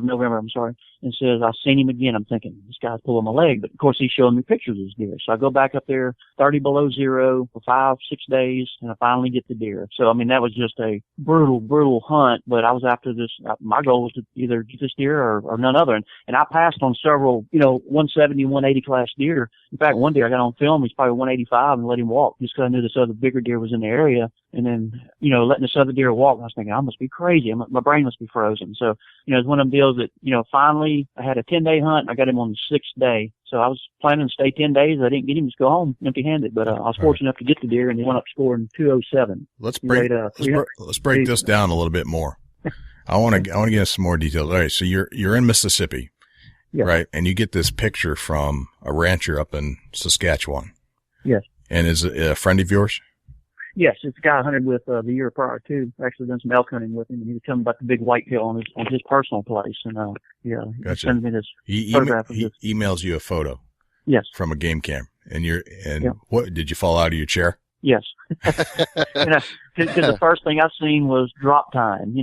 November, I'm sorry, and says, I seen him again. I'm thinking, this guy's pulling my leg. But of course, he's showing me pictures of his deer. So I go back up there, 30 below zero for 5, 6 days, and I finally get the deer. So, that was just a brutal hunt, but I was after this. My goal was to either get this deer or none other. And I passed on several, 170, 180 class deer. In fact, one deer I got on film, he's probably 185 and let him walk just because I knew this other bigger deer was in the area. And then, letting this other deer walk, I was thinking, I must be crazy. My brain must be frozen. So, it's one of them deals that, finally I had a 10-day hunt. I got him on the 6th day. So I was planning to stay 10 days. I didn't get him to go home empty-handed, but I was fortunate enough to get the deer, and he went up scoring 207. Let's break this down a little bit more. I want to get some more details. All right. So you're in Mississippi, yes. Right? And you get this picture from a rancher up in Saskatchewan. Yes. And is it a friend of yours? Yes, it's a guy I hunted with the year prior to. Actually done some elk hunting with him, and he was telling me about the big whitetail on his personal place. And he Gotcha. sent me this He photograph of this. emails you a photo. Yes. From a game cam, what did you fall out of your chair? Yes. Because the first thing I seen was drop tine.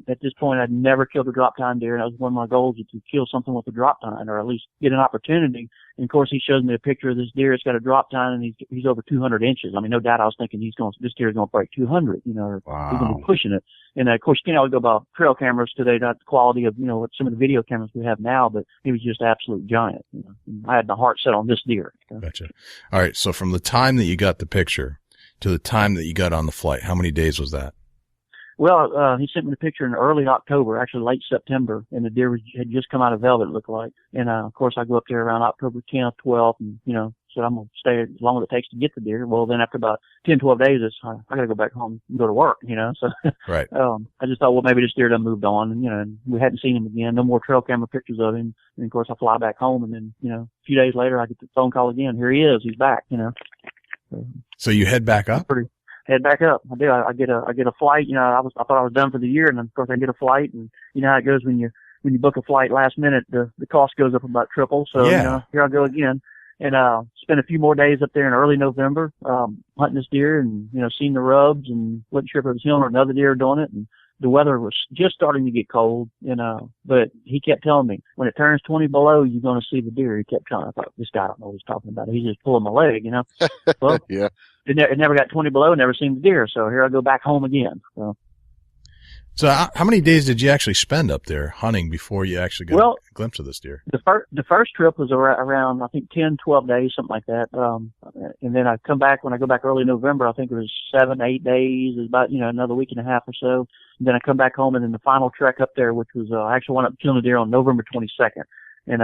At this point, I'd never killed a drop tine deer, and that was one of my goals, is to kill something with a drop tine, or at least get an opportunity. And of course, he shows me a picture of this deer. It's got a drop tine, and he's over 200 inches. No doubt I was thinking this deer is going to break 200, or wow. He's going to be pushing it. And of course, we go by trail cameras today, not the quality of, what some of the video cameras we have now, but he was just an absolute giant. And I had my heart set on this deer. Gotcha. All right. So from the time that you got the picture to the time that you got on the flight, how many days was that? Well, he sent me the picture in early October, actually late September, and the deer had just come out of velvet, it looked like. And, of course, I go up there around October 10th, 12th, and, said I'm going to stay as long as it takes to get the deer. Well, then after about 10, 12 days, I got to go back home and go to work, So, right. I just thought, well, maybe this deer done moved on, and, we hadn't seen him again. No more trail camera pictures of him. And, of course, I fly back home, and then, a few days later, I get the phone call again. Here he is. He's back, So you head back up? Head back up. I do. I get a flight. I thought I was done for the year, and of course I get a flight, and how it goes when you book a flight last minute, the cost goes up about triple. So here I go again, and spent a few more days up there in early November, hunting this deer, and seeing the rubs, and wasn't sure if it was him or another deer doing it, and the weather was just starting to get cold, but he kept telling me, when it turns 20 below, you're going to see the deer. He kept telling me. I thought, this guy, I don't know what he's talking about. He's just pulling my leg, Well, yeah. It never got 20 below, never seen the deer. So here I go back home again. So how many days did you actually spend up there hunting before you actually got a glimpse of this deer? The first trip was around, I think, 10, 12 days, something like that. And then when I go back early November, I think it was 7, 8 days, it was about, another week and a half or so. And then I come back home, and then the final trek up there, which was, I actually went up killing the deer on November 22nd. And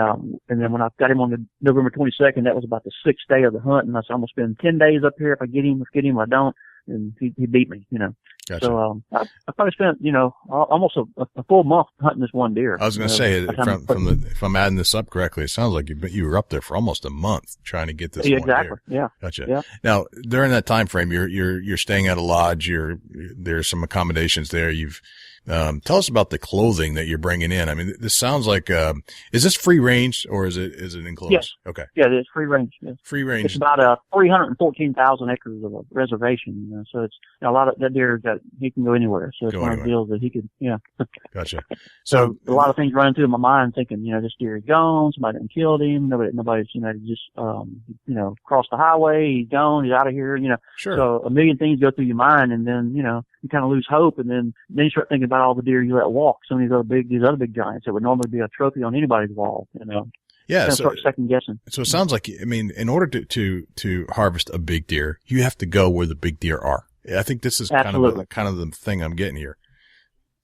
then when I got him on the November 22nd, that was about the 6th day of the hunt. And I said, I'm going to spend 10 days up here. If I get him, I don't. And he beat me, Gotcha. So, I probably spent, almost a full month hunting this one deer. I was going to say, if I'm adding this up correctly, it sounds like you were up there for almost a month trying to get this one exactly. deer. Yeah. Gotcha. Yeah. Now, during that time frame, you're staying at a lodge. There's some accommodations there. Tell us about the clothing that you're bringing in. This sounds like, is this free range or is it enclosed? Yes. Okay. Yeah, it's free range. Yeah. Free range. It's about 314,000 acres of a reservation. So it's a lot of that deer that he can go anywhere. So it's one of the deals that he could, Gotcha. So a lot of things running through my mind, thinking, this deer is gone. Somebody done killed him. Nobody's, just, crossed the highway. He's gone. He's out of here. Sure. So a million things go through your mind, and then you kind of lose hope, and then you start thinking about all the deer you let walk. Some of these other big giants that would normally be a trophy on anybody's wall. Yeah. So start second guessing. So it sounds like, in order to harvest a big deer, you have to go where the big deer are. I think this is kind of the thing I'm getting here.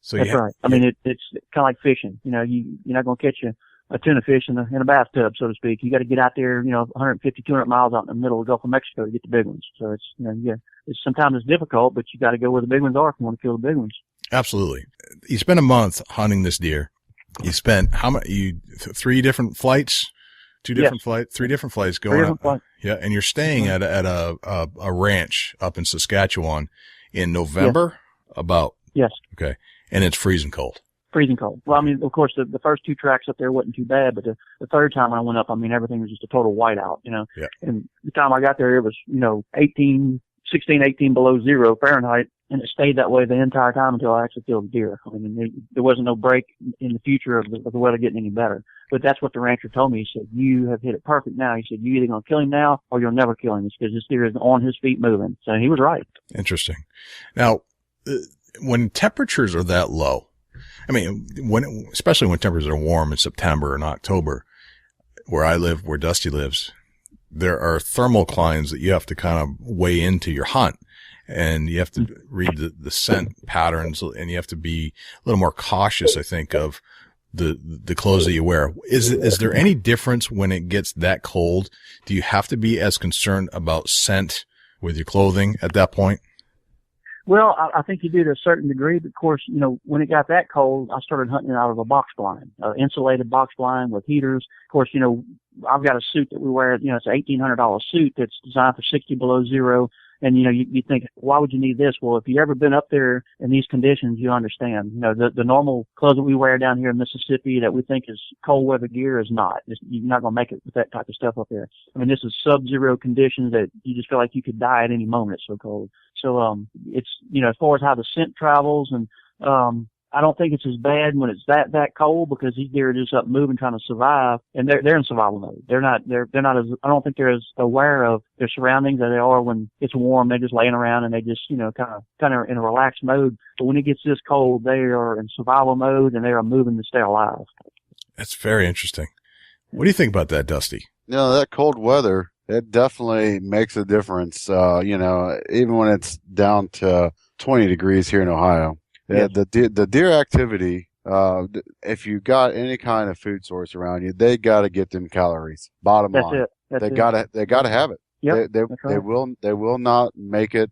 So that's right. It's kind of like fishing. You're not going to catch a tuna fish in a bathtub, so to speak. You got to get out there, 150, 200 miles out in the middle of the Gulf of Mexico to get the big ones. So it's sometimes it's difficult, but you got to go where the big ones are if you want to kill the big ones. Absolutely. You spent a month hunting this deer. You spent how many? 3 different flights, 2 different flights, 3 different flights going. Yeah, and you're staying at a ranch up in Saskatchewan, in November? About. Yes. Okay. And it's freezing cold. Freezing cold. Well, I mean, of course, the first 2 tracks up there wasn't too bad, but the third time I went up, I mean, everything was just a total whiteout, you know. Yeah. And the time I got there, it was, 18 below zero Fahrenheit, and it stayed that way the entire time until I actually killed a deer. I mean, there wasn't no break in the future of the weather getting any better. But that's what the rancher told me. He said, you have hit it perfect now. He said, you're either going to kill him now or you'll never kill him because this deer is on his feet moving. So he was right. Interesting. Now, when temperatures are that low, I mean, especially when temperatures are warm in September and October, where I live, where Dusty lives, there are thermoclines that you have to kind of weigh into your hunt. And you have to read the scent patterns, and you have to be a little more cautious, I think, of the clothes that you wear. Is there any difference when it gets that cold? Do you have to be as concerned about scent with your clothing at that point? Well, I think you do to a certain degree, but of course, when it got that cold, I started hunting out of a box blind, insulated box blind with heaters. Of course, I've got a suit that we wear, it's an $1,800 suit that's designed for 60 below zero. And, you think, why would you need this? Well, if you've ever been up there in these conditions, you understand. The normal clothes that we wear down here in Mississippi that we think is cold weather gear is not. You're not going to make it with that type of stuff up there. I mean, this is sub-zero conditions that you just feel like you could die at any moment. It's so cold. So, it's, as far as how the scent travels and, I don't think it's as bad when it's that cold because these deer are just up moving trying to survive, and they're in survival mode. They're not as, I don't think they're as aware of their surroundings as they are when it's warm. They're just laying around and they just, kind of in a relaxed mode. But when it gets this cold, they are in survival mode and they are moving to stay alive. That's very interesting. What do you think about that, Dusty? That cold weather, it definitely makes a difference. Even when it's down to 20 degrees here in Ohio. Yeah, the deer activity, if you got any kind of food source around you, they got to get them calories. Bottom line. They gotta have it. Yep, they will not make it,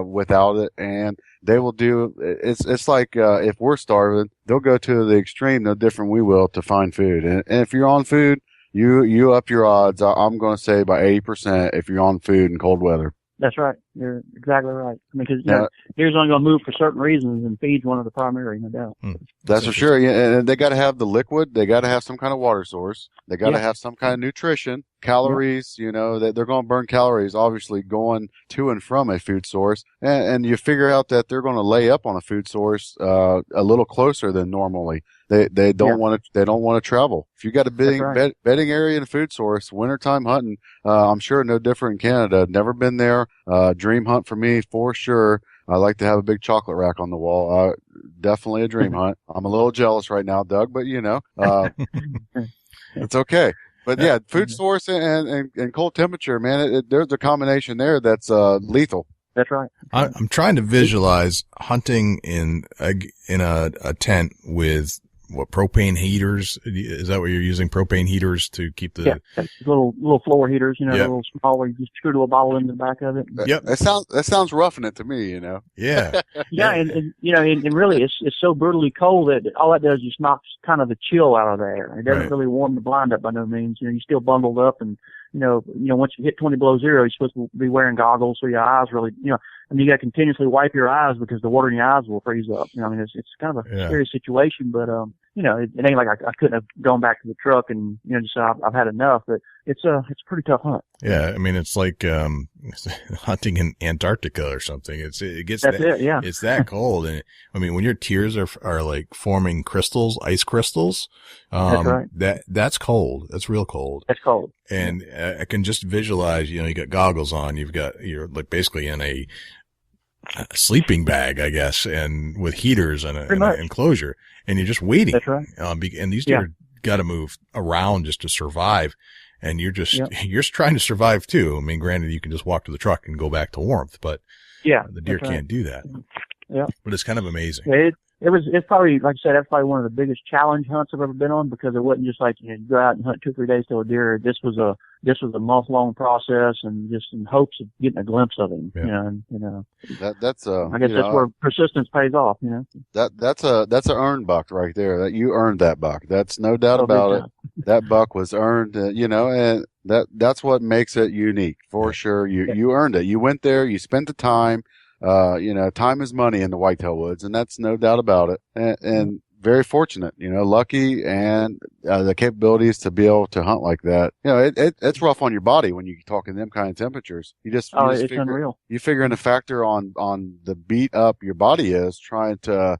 without it. And they will do, it's like, if we're starving, they'll go to the extreme, no different we will to find food. And if you're on food, you up your odds. I'm going to say by 80% if you're on food in cold weather. That's right. You're exactly right. I mean, because deer's only going to move for certain reasons, and feed's one of the primary, no doubt. That's for sure. Yeah, and they got to have the liquid. They got to have some kind of water source. They got to have some kind of nutrition, calories. That they're going to burn calories, obviously going to and from a food source. And you figure out that they're going to lay up on a food source a little closer than normally. They don't want to travel. If you got a bedding area and a food source, wintertime hunting, I'm sure no different in Canada. Never been there. Dream hunt for me for sure. I like to have a big chocolate rack on the wall. Definitely a dream hunt. I'm a little jealous right now, Doug, but it's okay. But yeah, food source and cold temperature, man, there's a combination there that's lethal. That's right. I'm trying to visualize hunting in a tent with propane heaters. Is that what you're using? Propane heaters to keep the little floor heaters, a little small where you just screw a bottle into the back of it. Yep. That sounds roughing it to me, Yeah. Yeah, and really it's so brutally cold that all that does is just knocks kind of the chill out of the air. It doesn't really warm the blind up by no means. You're still bundled up and once you hit 20 below zero, you're supposed to be wearing goggles so your eyes really, you got to continuously wipe your eyes because the water in your eyes will freeze up. It's kind of a scary situation, but, it ain't like I couldn't have gone back to the truck and, just say I've had enough, but it's a pretty tough hunt. Yeah. I mean, it's like, hunting in Antarctica or something. It's that cold. And I mean, when your tears are like forming crystals, ice crystals, that's right. That's cold. That's real cold. That's cold. And I can just visualize, you got goggles on, you're like basically in a sleeping bag, I guess, and with heaters and an enclosure, and you're just waiting. That's right. And these deer got to move around just to survive. And you're trying to survive too. I mean, granted, you can just walk to the truck and go back to warmth, but the deer can't do that. Yeah. But it's kind of amazing. It's probably, like I said, that's probably one of the biggest challenge hunts I've ever been on because it wasn't just like you go out and hunt 2 or 3 days till a deer. This was a month-long process and just in hopes of getting a glimpse of him. Yeah. That's I guess that's where persistence pays off. That's an earned buck right there. That you earned that buck. That's no doubt about it. That buck was earned. And that's what makes it unique for sure. You earned it. You went there. You spent the time. time is money in the whitetail woods, and that's no doubt about it. And very fortunate, lucky, and the capabilities to be able to hunt like that. It's rough on your body when you talk in them kind of temperatures. It's unreal. You figure in a factor on the beat up your body is trying to,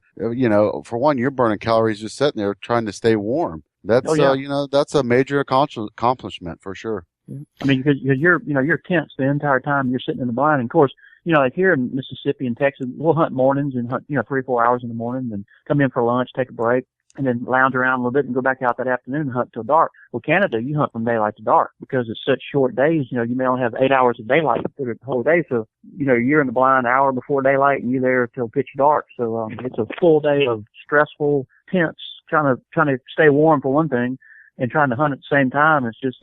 for one, you're burning calories just sitting there trying to stay warm. That's, that's a major accomplishment for sure. I mean, because you're tense the entire time you're sitting in the blind. And of course, like here in Mississippi and Texas, we'll hunt mornings and hunt, 3 or 4 hours in the morning and come in for lunch, take a break, and then lounge around a little bit and go back out that afternoon and hunt till dark. Well, Canada, you hunt from daylight to dark because it's such short days. You may only have 8 hours of daylight for the whole day. So, you're in the blind an hour before daylight and you're there till pitch dark. So, it's a full day of stressful, tense, trying to stay warm for one thing, and trying to hunt at the same time. It's just,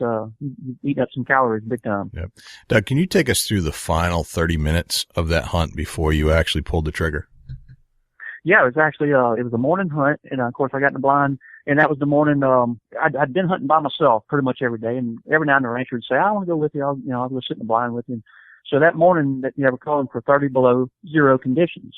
eating up some calories big time. Yep. Doug, can you take us through the final 30 minutes of that hunt before you actually pulled the trigger? Yeah, it was actually, it was a morning hunt. And of course I got in the blind, and that was the morning, I'd been hunting by myself pretty much every day. And every now and then the rancher would say, I want to go with you. I'll go sit in the blind with you. So that morning that we're calling for 30 below zero conditions.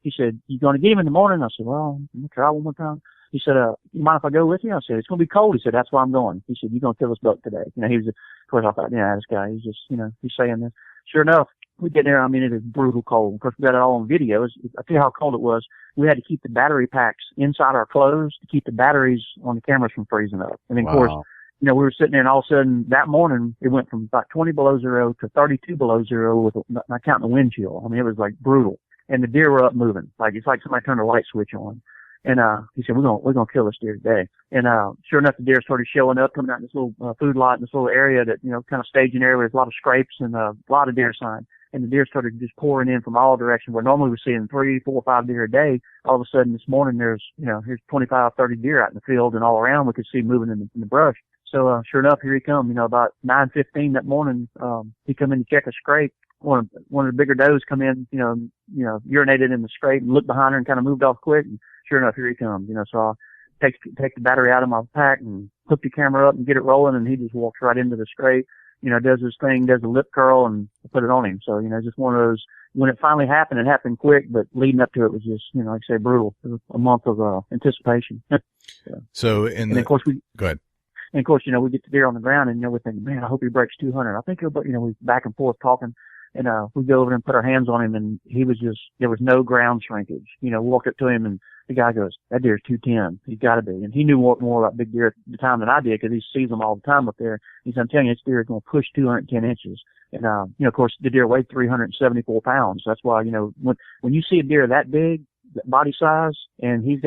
He said, you going to get him in the morning? I said, well, I'm going to try one more time. He said, you mind if I go with you? I said, it's going to be cold. He said, that's why I'm going. He said, you're going to kill this buck today. He was, of course, I thought, this guy, he's just, he's saying this. Sure enough, we get there. I mean, it is brutal cold. Of course, we got it all on video. I tell you how cold it was. We had to keep the battery packs inside our clothes to keep the batteries on the cameras from freezing up. And then, of course, we were sitting there, and all of a sudden that morning it went from about 20 below zero to 32 below zero with not counting the wind chill. I mean, it was like brutal. And the deer were up moving. It's like somebody turned a light switch on. And, he said, we're going to kill this deer today. And, sure enough, the deer started showing up, coming out in this little, food lot in this little area that, kind of staging area where there's a lot of scrapes and a lot of deer sign. And the deer started just pouring in from all directions where normally we're seeing 3, 4, 5 deer a day. All of a sudden this morning here's 25, 30 deer out in the field and all around. We could see moving in the brush. So, sure enough, here he come, about 9:15 that morning, he come in to check a scrape. One of the bigger does come in, urinated in the scrape and looked behind her and kind of moved off quick. And sure enough, here he comes, so I take the battery out of my pack and hook the camera up and get it rolling. And he just walks right into the scrape, does his thing, does a lip curl and put it on him. So, just one of those, when it finally happened, it happened quick, but leading up to it was just, like I say, brutal. It was a month of, anticipation. So, and of course go ahead. And of course, we get the deer on the ground and, we're thinking, man, I hope he breaks 200. I think he'll, we back and forth talking. And, we go over and put our hands on him, and he was there was no ground shrinkage. We walked up to him, and the guy goes, that deer's 210. He's got to be. And he knew more about big deer at the time than I did because he sees them all the time up there. He said, I'm telling you, this deer is going to push 210 inches. And, of course, the deer weighed 374 pounds. That's why, when you see a deer that big, that body size, and he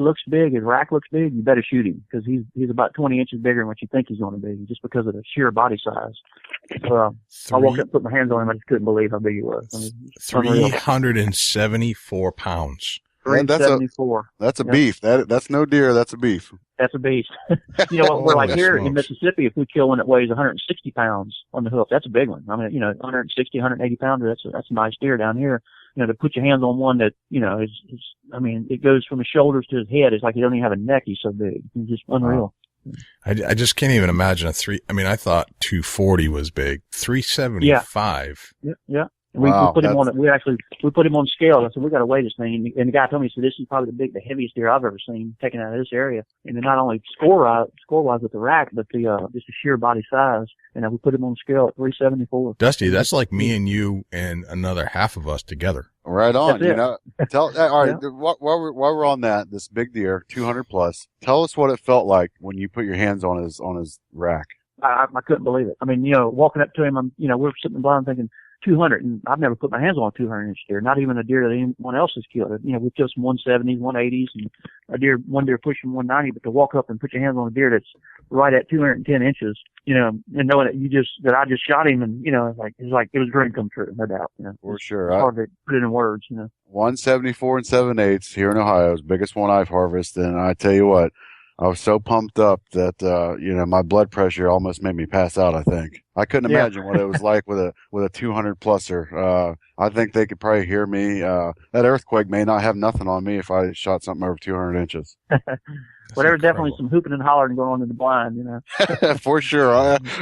looks big, his rack looks big, you better shoot him because he's about 20 inches bigger than what you think he's going to be just because of the sheer body size. So, I walked up and put my hands on him. I just couldn't believe how big he was. 374 pounds. Man, that's a beef. That's no deer. That's a beef. That's a beast. We're like here in Mississippi, if we kill one that weighs 160 pounds on the hoof, that's a big one. I mean, 160, 180 pounder, that's a nice deer down here. To put your hands on one that, it goes from his shoulders to his head. It's like you don't even have a neck. He's so big. He's just unreal. I just can't even imagine I thought 240 was big. 375. Yeah. And we put him on. We put him on scale. I said, we got to weigh this thing. And the guy told me, he said, this is probably the heaviest deer I've ever seen taken out of this area. And then not only score wise with the rack, but just the sheer body size. And we put him on scale at 374. Dusty, that's like me and you and another half of us together. Right on. All right. While we're on this big deer, 200 plus, tell us what it felt like when you put your hands on his rack. I couldn't believe it. I mean, walking up to him, we're sitting in the blind thinking, 200, and I've never put my hands on a 200-inch deer, not even a deer that anyone else has killed. We killed some 170s, 180s, and one deer pushing 190, but to walk up and put your hands on a deer that's right at 210 inches, and knowing that I just shot him, and, it was a dream come true, no doubt, For sure. It's hard to put it in words, 174 and 7/8 here in Ohio is the biggest one I've harvested, and I tell you what, I was so pumped up that, my blood pressure almost made me pass out, I think. I couldn't imagine what it was like with a 200 pluser. I think they could probably hear me. That earthquake may not have nothing on me if I shot something over 200 inches. Well, there was definitely some hooping and hollering going on in the blind, For sure.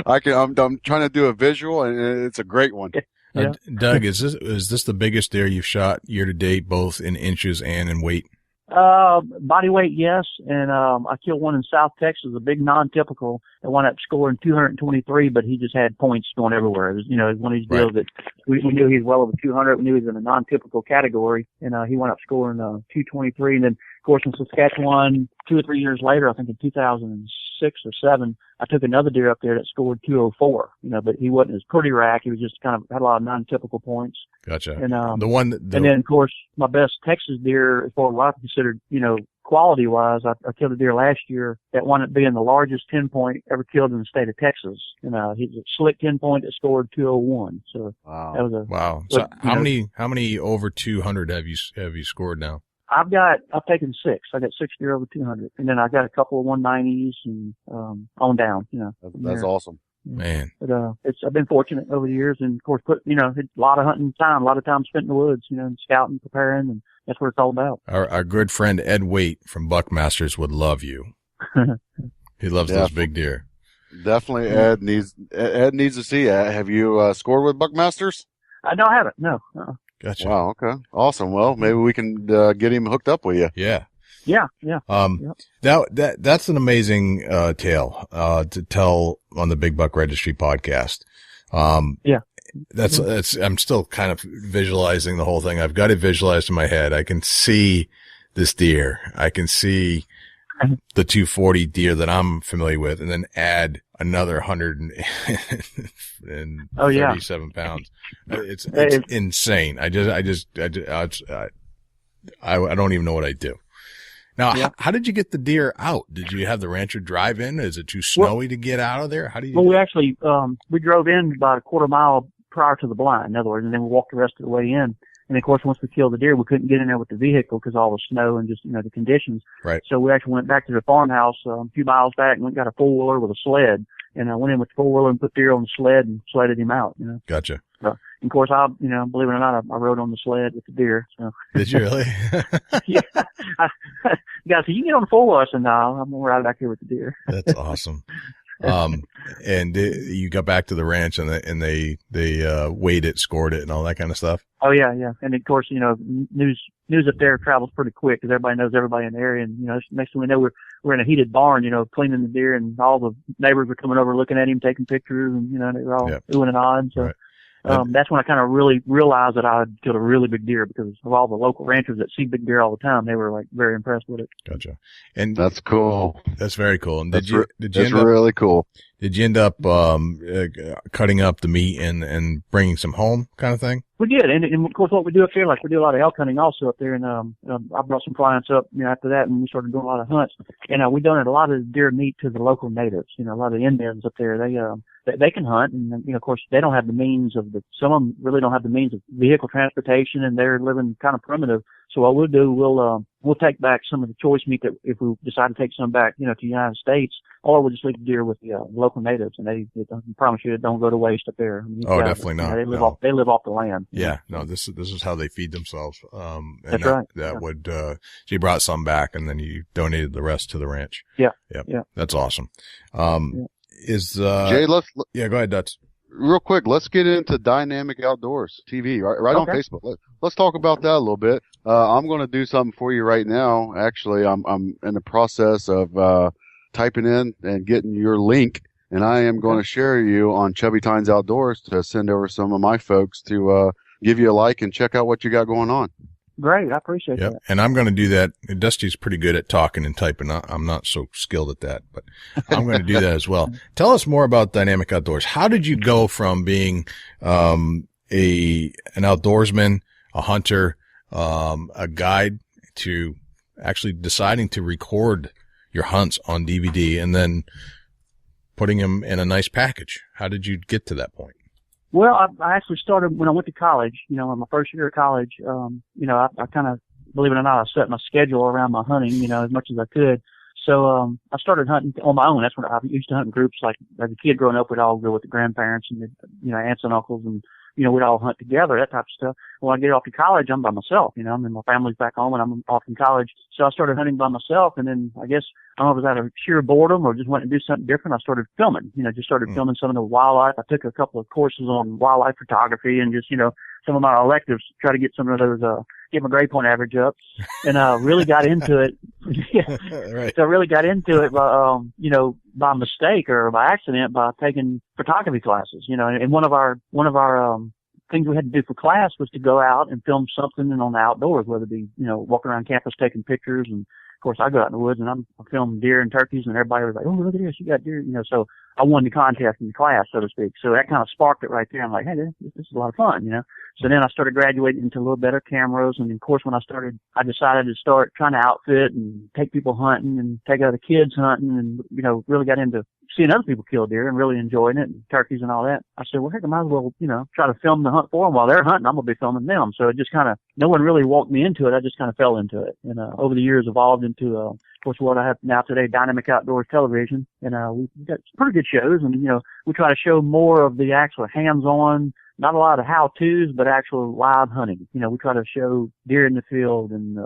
I'm trying to do a visual, and it's a great one. Yeah. Doug, is this the biggest deer you've shot year to date, both in inches and in weight? Body weight, yes. And, I killed one in South Texas, a big non-typical that wound up scoring 223, but he just had points going everywhere. It was, it was one of these deals that we knew he was well over 200. We knew he was in a non-typical category, and, he wound up scoring, 223. And then, of course, in Saskatchewan, 2 or 3 years later, I think in 2006 or 7, I took another deer up there that scored 204, but he wasn't as pretty rack. He was just kind of had a lot of non-typical points. Gotcha. And, and then, of course, my best Texas deer, as far as what I considered, quality wise, I killed a deer last year that wound up being the largest 10-point ever killed in the state of Texas. He's a slick 10-point that scored 201. So wow. that was wow. So how many over 200 have you scored now? I've taken 6. I got 6 deer over 200, and then I got a couple of 190s and on down. That's awesome. Man. But I've been fortunate over the years, and of course a lot of hunting time, a lot of time spent in the woods, and scouting, preparing, and that's what it's all about. Our good friend Ed Waite from Buckmasters would love you. He loves those big deer. Definitely, Ed needs to see it. Have you scored with Buckmasters? No, I haven't. No. Gotcha. Wow. Okay. Awesome. Well, maybe we can get him hooked up with you. Yeah. Yeah. That's an amazing tale to tell on the Big Buck Registry podcast. I'm still kind of visualizing the whole thing. I've got it visualized in my head. I can see this deer. I can see the 240 deer that I'm familiar with, and then add another 137 pounds. It's insane. I don't even know what I do. Now, how did you get the deer out? Did you have the rancher drive in? Is it too snowy to get out of there? How do you? Well, we actually, we drove in about a quarter mile prior to the blind, in other words, and then we walked the rest of the way in. And of course, once we killed the deer, we couldn't get in there with the vehicle because all the snow and just, the conditions. Right. So we actually went back to the farmhouse a few miles back and went and got a four-wheeler with a sled. And I went in with the four-wheeler and put the deer on the sled and sledded him out, Gotcha. So, and of course, believe it or not, I rode on the sled with the deer. So. Did you really? Yeah. Guys, so you get on the four-wheeler, and I'm going to ride back here with the deer. That's awesome. And you got back to the ranch and they weighed it, scored it, and all that kind of stuff. Oh yeah. And of course, news up there travels pretty quick because everybody knows everybody in the area. And, next thing we know, we're in a heated barn, cleaning the deer, and all the neighbors were coming over looking at him, taking pictures, and, they were all oohing and ahhing. So, that's when I kind of really realized that I had killed a really big deer because of all the local ranchers that see big deer all the time. They were very impressed with it. Gotcha. And that's cool. That's very cool. And that's really cool. Did you end up, cutting up the meat and bringing some home kind of thing? We did. And of course, what we do up here, we do a lot of elk hunting also up there. And, I brought some clients up, after that, and we started doing a lot of hunts. And, we donated a lot of the deer meat to the local natives. A lot of the Indians up there, they can hunt. And, of course, they don't have the means some of them really don't have the means of vehicle transportation, and they're living kind of primitive. So what we'll do, we'll take back some of the choice meat that if we decide to take some back, to the United States, or we'll just leave the deer with the local natives, and I promise you it don't go to waste up there. Definitely not. They live off the land. Yeah, no, this is how they feed themselves. And that's right. So you brought some back and then you donated the rest to the ranch. Yeah. That's awesome. Jay, go ahead, Dutz. Real quick, let's get into Dynamic Outdoors TV, right on Facebook. Let's talk about that a little bit. I'm going to do something for you right now. Actually, I'm in the process of typing in and getting your link, and I am going to share you on Chubby Tines Outdoors to send over some of my folks to give you a like and check out what you got going on. Great. I appreciate that. And I'm going to do that. Dusty's pretty good at talking and typing. I'm not so skilled at that, but I'm going to do that as well. Tell us more about Dynamic Outdoors. How did you go from being, an outdoorsman, a hunter, a guide, to actually deciding to record your hunts on DVD and then putting them in a nice package? How did you get to that point? Well, I actually started when I went to college, in my first year of college. I kind of, believe it or not, I set my schedule around my hunting, as much as I could. So, I started hunting on my own. That's when I used to hunt in groups. Like as a kid growing up, we'd all go with the grandparents and aunts and uncles and we'd all hunt together, that type of stuff. When I get off to college, I'm by myself, I mean, my family's back home and I'm off in college. So I started hunting by myself, and then I guess, I don't know if it was out of sheer boredom or just wanted to do something different. I started filming, just started filming some of the wildlife. I took a couple of courses on wildlife photography and just, some of my electives, try to get some of those, get my grade point average up, and really got into it. Right. So I really got into it by, by mistake or by accident by taking photography classes, and one of our things we had to do for class was to go out and film something on the outdoors, whether it be, walking around campus taking pictures. And of course I go out in the woods and I'm filming deer and turkeys, and everybody was like, oh, look at this, you got deer, so I won the contest in the class, so to speak. So that kind of sparked it right there. I'm like, hey, this is a lot of fun, So then I started graduating into a little better cameras. And of course, when I decided to start trying to outfit and take people hunting and take other kids hunting and, really got into seeing other people kill deer and really enjoying it, and turkeys and all that. I said, well, heck, I might as well, try to film the hunt for them while they're hunting. I'm going to be filming them. So it just kind of, no one really walked me into it. I just kind of fell into it. And, over the years evolved into, of course, what I have now today, Dynamic Outdoors Television. And, we've got pretty good shows, and, we try to show more of the actual hands-on, not a lot of how-tos, but actual live hunting. We try to show deer in the field and,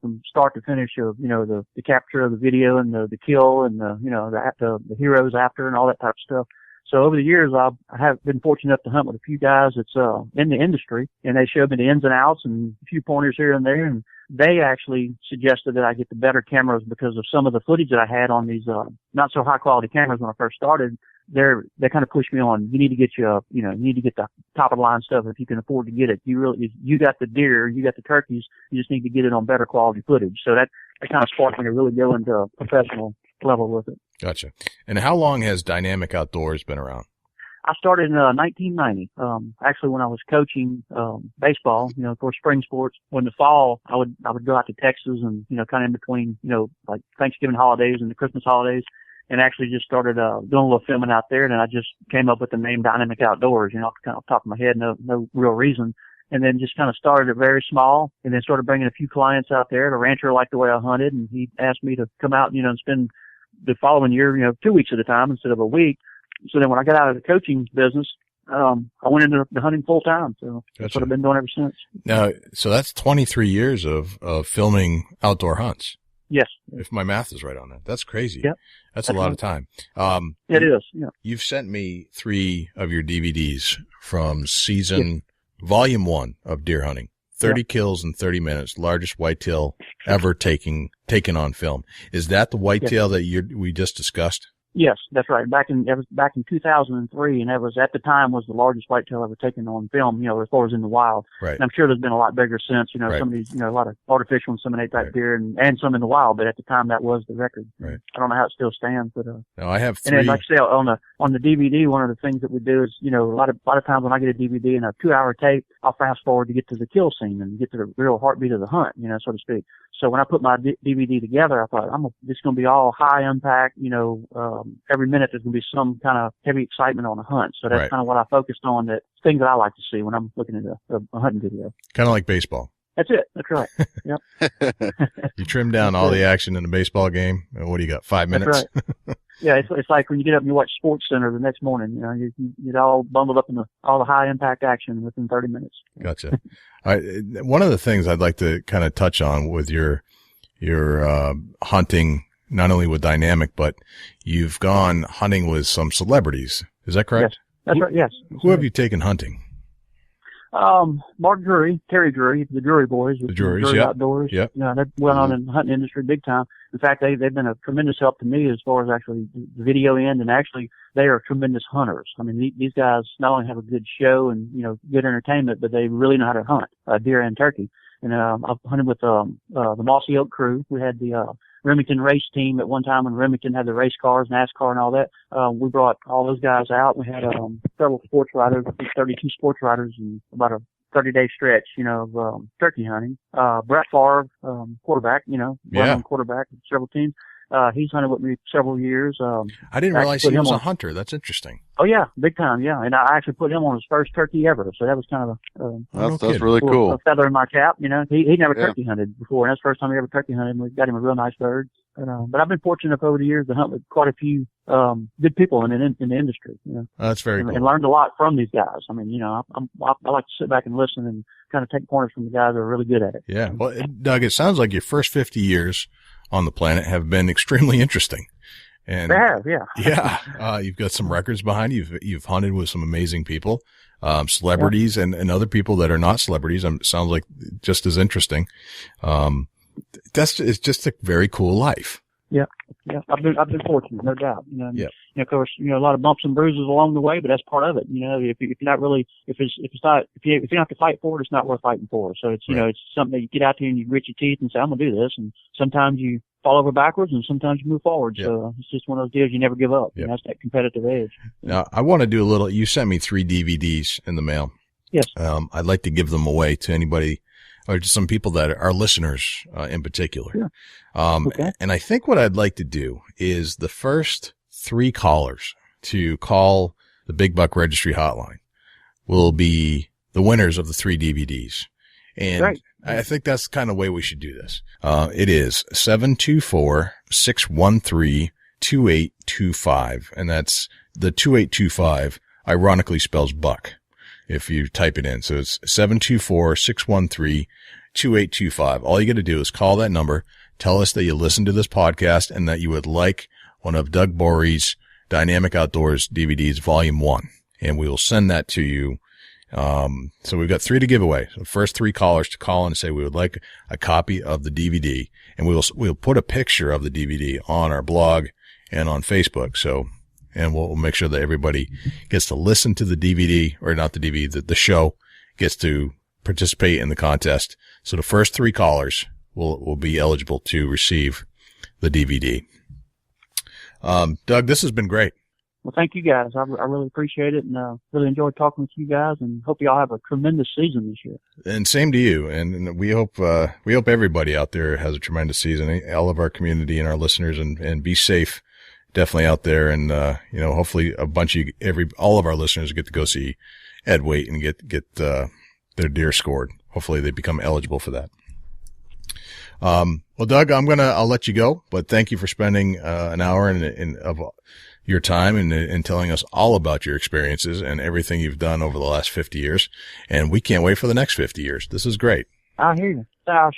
from start to finish of, the capture of the video and the kill and the heroes after and all that type of stuff. So over the years, I have been fortunate enough to hunt with a few guys that's, in the industry, and they showed me the ins and outs and a few pointers here and there. And they actually suggested that I get the better cameras because of some of the footage that I had on these, not so high quality cameras when I first started. They kind of pushed me on. You need to get you need to get the top of the line stuff if you can afford to get it. You got the deer, you got the turkeys, you just need to get it on better quality footage. So that kind of sparked me to really go into a professional level with it. Gotcha. And how long has Dynamic Outdoors been around? I started in 1990. Actually, when I was coaching baseball, for spring sports. When the fall, I would go out to Texas and kind of in between, like Thanksgiving holidays and the Christmas holidays, and actually just started doing a little filming out there. And then I just came up with the name Dynamic Outdoors, kind of off the top of my head, no real reason. And then just kind of started it very small, and then started bringing a few clients out there. The rancher liked the way I hunted, and he asked me to come out, and spend the following year, 2 weeks at a time instead of a week. So then when I got out of the coaching business, I went into the hunting full time. So that's what I've been doing ever since. Now, so that's 23 years of filming outdoor hunts. Yes. If my math is right on that. That's crazy. Yep. That's a lot of time. It is. Yeah. You've sent me 3 of your DVDs from season volume 1 of deer hunting. 30 kills in 30 minutes, largest whitetail ever taken on film. Is that the whitetail that we just discussed? Yes, that's right. Back in 2003, and that was at the time was the largest whitetail ever taken on film. As far as in the wild. Right. And I'm sure there's been a lot bigger since. Right. Some of these, a lot of artificial inseminate type deer, and some in the wild. But at the time, that was the record. Right. I don't know how it still stands, but no, I have 3. And then, like I say, on the DVD, one of the things that we do is, a lot of times when I get a DVD and a 2-hour tape, I'll fast forward to get to the kill scene and get to the real heartbeat of the hunt, so to speak. So when I put my DVD together, I thought it's going to be all high impact. Every minute there's going to be some kind of heavy excitement on the hunt. So that's kind of what I focused on. That things that I like to see when I'm looking at a hunting video. Kind of like baseball. That's it. That's right. Yep. You trim down all the action in a baseball game. And what do you got? 5 minutes? That's right. Yeah, it's like when you get up and you watch Sports Center the next morning. You're all bundled up in all the high impact action within 30 minutes. Gotcha. One of the things I'd like to kind of touch on with your hunting, not only with Dynamic, but you've gone hunting with some celebrities. Is that correct? Yes, that's right. Yes. Who have you taken hunting? Mark Drury, Terry Drury, the Drury boys. The Drurys, Drury yeah. Outdoors. Yep. They're well known in the hunting industry big time. In fact, they've been a tremendous help to me as far as actually the video end, and actually they are tremendous hunters. I mean, these guys not only have a good show and, good entertainment, but they really know how to hunt, deer and turkey. And, I've hunted with, the Mossy Oak crew. We had the, Remington race team at one time when Remington had the race cars, NASCAR and all that. We brought all those guys out. We had, several sports riders, I think 32 sports riders in about a 30-day stretch, of turkey hunting. Brett Favre, quarterback, well-known quarterback of several teams. He's hunted with me several years. I didn't realize he was a hunter. That's interesting. Oh yeah, big time, yeah. And I actually put him on his first turkey ever, so that was kind of that's really cool. A feather in my cap, He never turkey hunted before, and that's the first time he ever turkey hunted. And we got him a real nice bird. But I've been fortunate enough over the years to hunt with quite a few good people in the industry. You know, That's very cool. And learned a lot from these guys. I mean, you know, I like to sit back and listen and kind of take pointers from the guys that are really good at it. Yeah. Well, Doug, it sounds like your first 50 years on the planet have been extremely interesting. And They have, yeah. yeah, you've got some records behind you. You've hunted with some amazing people, celebrities and other people that are not celebrities. Sounds like just as interesting. It's just a very cool life. Yeah. I've been fortunate, no doubt. You know, Yeah. you know, of course, you know, a lot of bumps and bruises along the way, but that's part of it. You know, if you have to fight for it, it's not worth fighting for. So it's, you know, it's something that you get out there and you grit your teeth and say, I'm going to do this. And sometimes you fall over backwards and sometimes you move forward. Yeah. So it's just one of those deals you never give up. Yeah. And that's that competitive edge. Now, I want to do you sent me 3 DVDs in the mail. Yes. I'd like to give them away to anybody or to some people that are listeners, in particular. Sure. Okay. And I think what I'd like to do is the first 3 callers to call the Big Buck Registry hotline will be the winners of the 3 DVDs. And Right. I think that's the kind of way we should do this. It is 724-613-2825. And that's the 2825 ironically spells buck if you type it in. So it's 724-613-2825. All you got to do is call that number, tell us that you listened to this podcast and that you would like one of Doug Borries' Dynamic Outdoors DVDs, Volume 1. And we will send that to you. So we've got 3 to give away. So the first 3 callers to call in and say we would like a copy of the DVD, and we'll put a picture of the DVD on our blog and on Facebook. So, and we'll make sure that everybody gets to listen to the DVD, or not the DVD, the show gets to participate in the contest. So the first 3 callers will be eligible to receive the DVD. Doug, this has been great. Well, thank you guys. I really appreciate it, and really enjoyed talking with you guys, and hope you all have a tremendous season this year. And same to you. And we hope everybody out there has a tremendous season, all of our community and our listeners, and be safe definitely out there. And, you know, hopefully all of our listeners get to go see Ed Waite and get their deer scored. Hopefully they become eligible for that. Well, Doug, I'll let you go, but thank you for spending, an hour of your time and telling us all about your experiences and everything you've done over the last 50 years. And we can't wait for the next 50 years. This is great. I hear you. I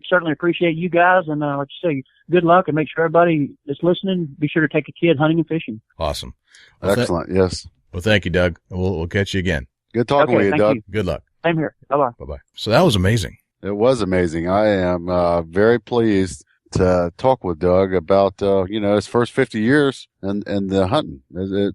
certainly appreciate you guys, and like you say, good luck, and make sure everybody that's listening, be sure to take a kid hunting and fishing. Awesome. Well, Excellent. Yes. Well, thank you, Doug. We'll catch you again. Good talking with you, thank Doug. you. Good luck. Same here. Bye-bye. Bye-bye. So that was amazing. It was amazing. I am very pleased to talk with Doug about his first 50 years and the hunting. He's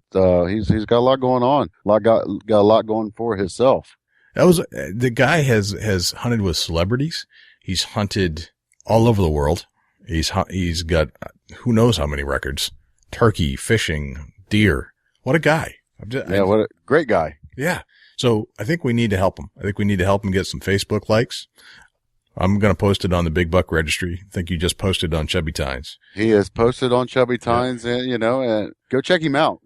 got a lot going on. Got a lot going for himself. That was the guy has hunted with celebrities. He's hunted all over the world. He's got who knows how many records. Turkey, fishing, deer. What a guy. What a great guy. Yeah. So I think we need to help him. I think we need to help him get some Facebook likes. I'm going to post it on the Big Buck Registry. I think you just posted on Chubby Tines. He is posted on Chubby Tines, and go check him out.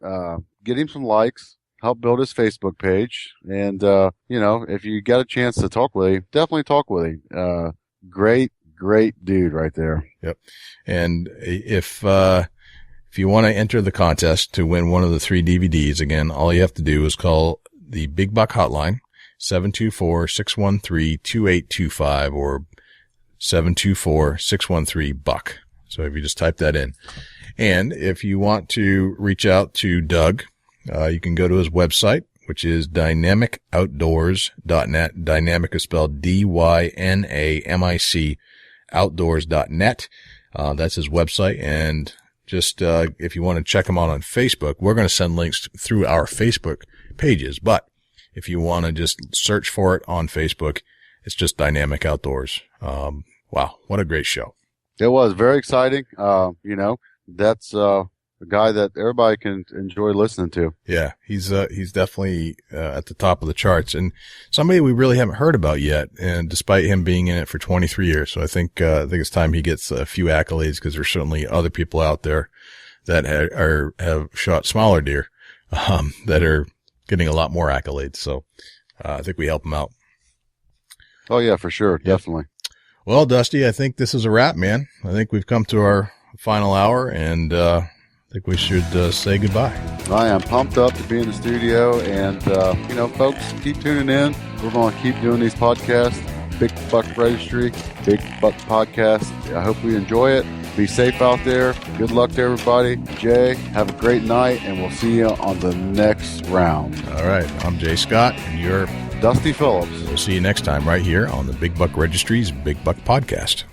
Get him some likes. Help build his Facebook page. And, if you got a chance to talk with him, definitely talk with him. Great dude right there. Yep. And if you want to enter the contest to win one of the 3 DVDs, again, all you have to do is call the Big Buck hotline, 724-613-2825 or 724-613-BUCK. So if you just type that in. And if you want to reach out to Doug, you can go to his website, which is dynamicoutdoors.net. Dynamic is spelled DYNAMIC outdoors.net. That's his website. And just, if you want to check him out on Facebook, we're going to send links through our Facebook pages. But if you want to just search for it on Facebook, it's just Dynamic Outdoors. Wow. What a great show. It was very exciting. That's, a guy that everybody can enjoy listening to. Yeah. He's definitely, at the top of the charts and somebody we really haven't heard about yet. And despite him being in it for 23 years. So I think it's time he gets a few accolades because there's certainly other people out there that have shot smaller deer, that are getting a lot more accolades. So, I think we help him out. Oh yeah, for sure. Yep. Definitely. Well, Dusty, I think this is a wrap, man. I think we've come to our final hour, and I think we should say goodbye. I am pumped up to be in the studio, and folks, keep tuning in. We're going to keep doing these podcasts. Big Buck Registry, Big Buck Podcast. I hope we enjoy it. Be safe out there. Good luck to everybody. Jay, have a great night, and we'll see you on the next round. All right. I'm Jay Scott, and you're Dusty Phillips. We'll see you next time right here on the Big Buck Registry's Big Buck Podcast.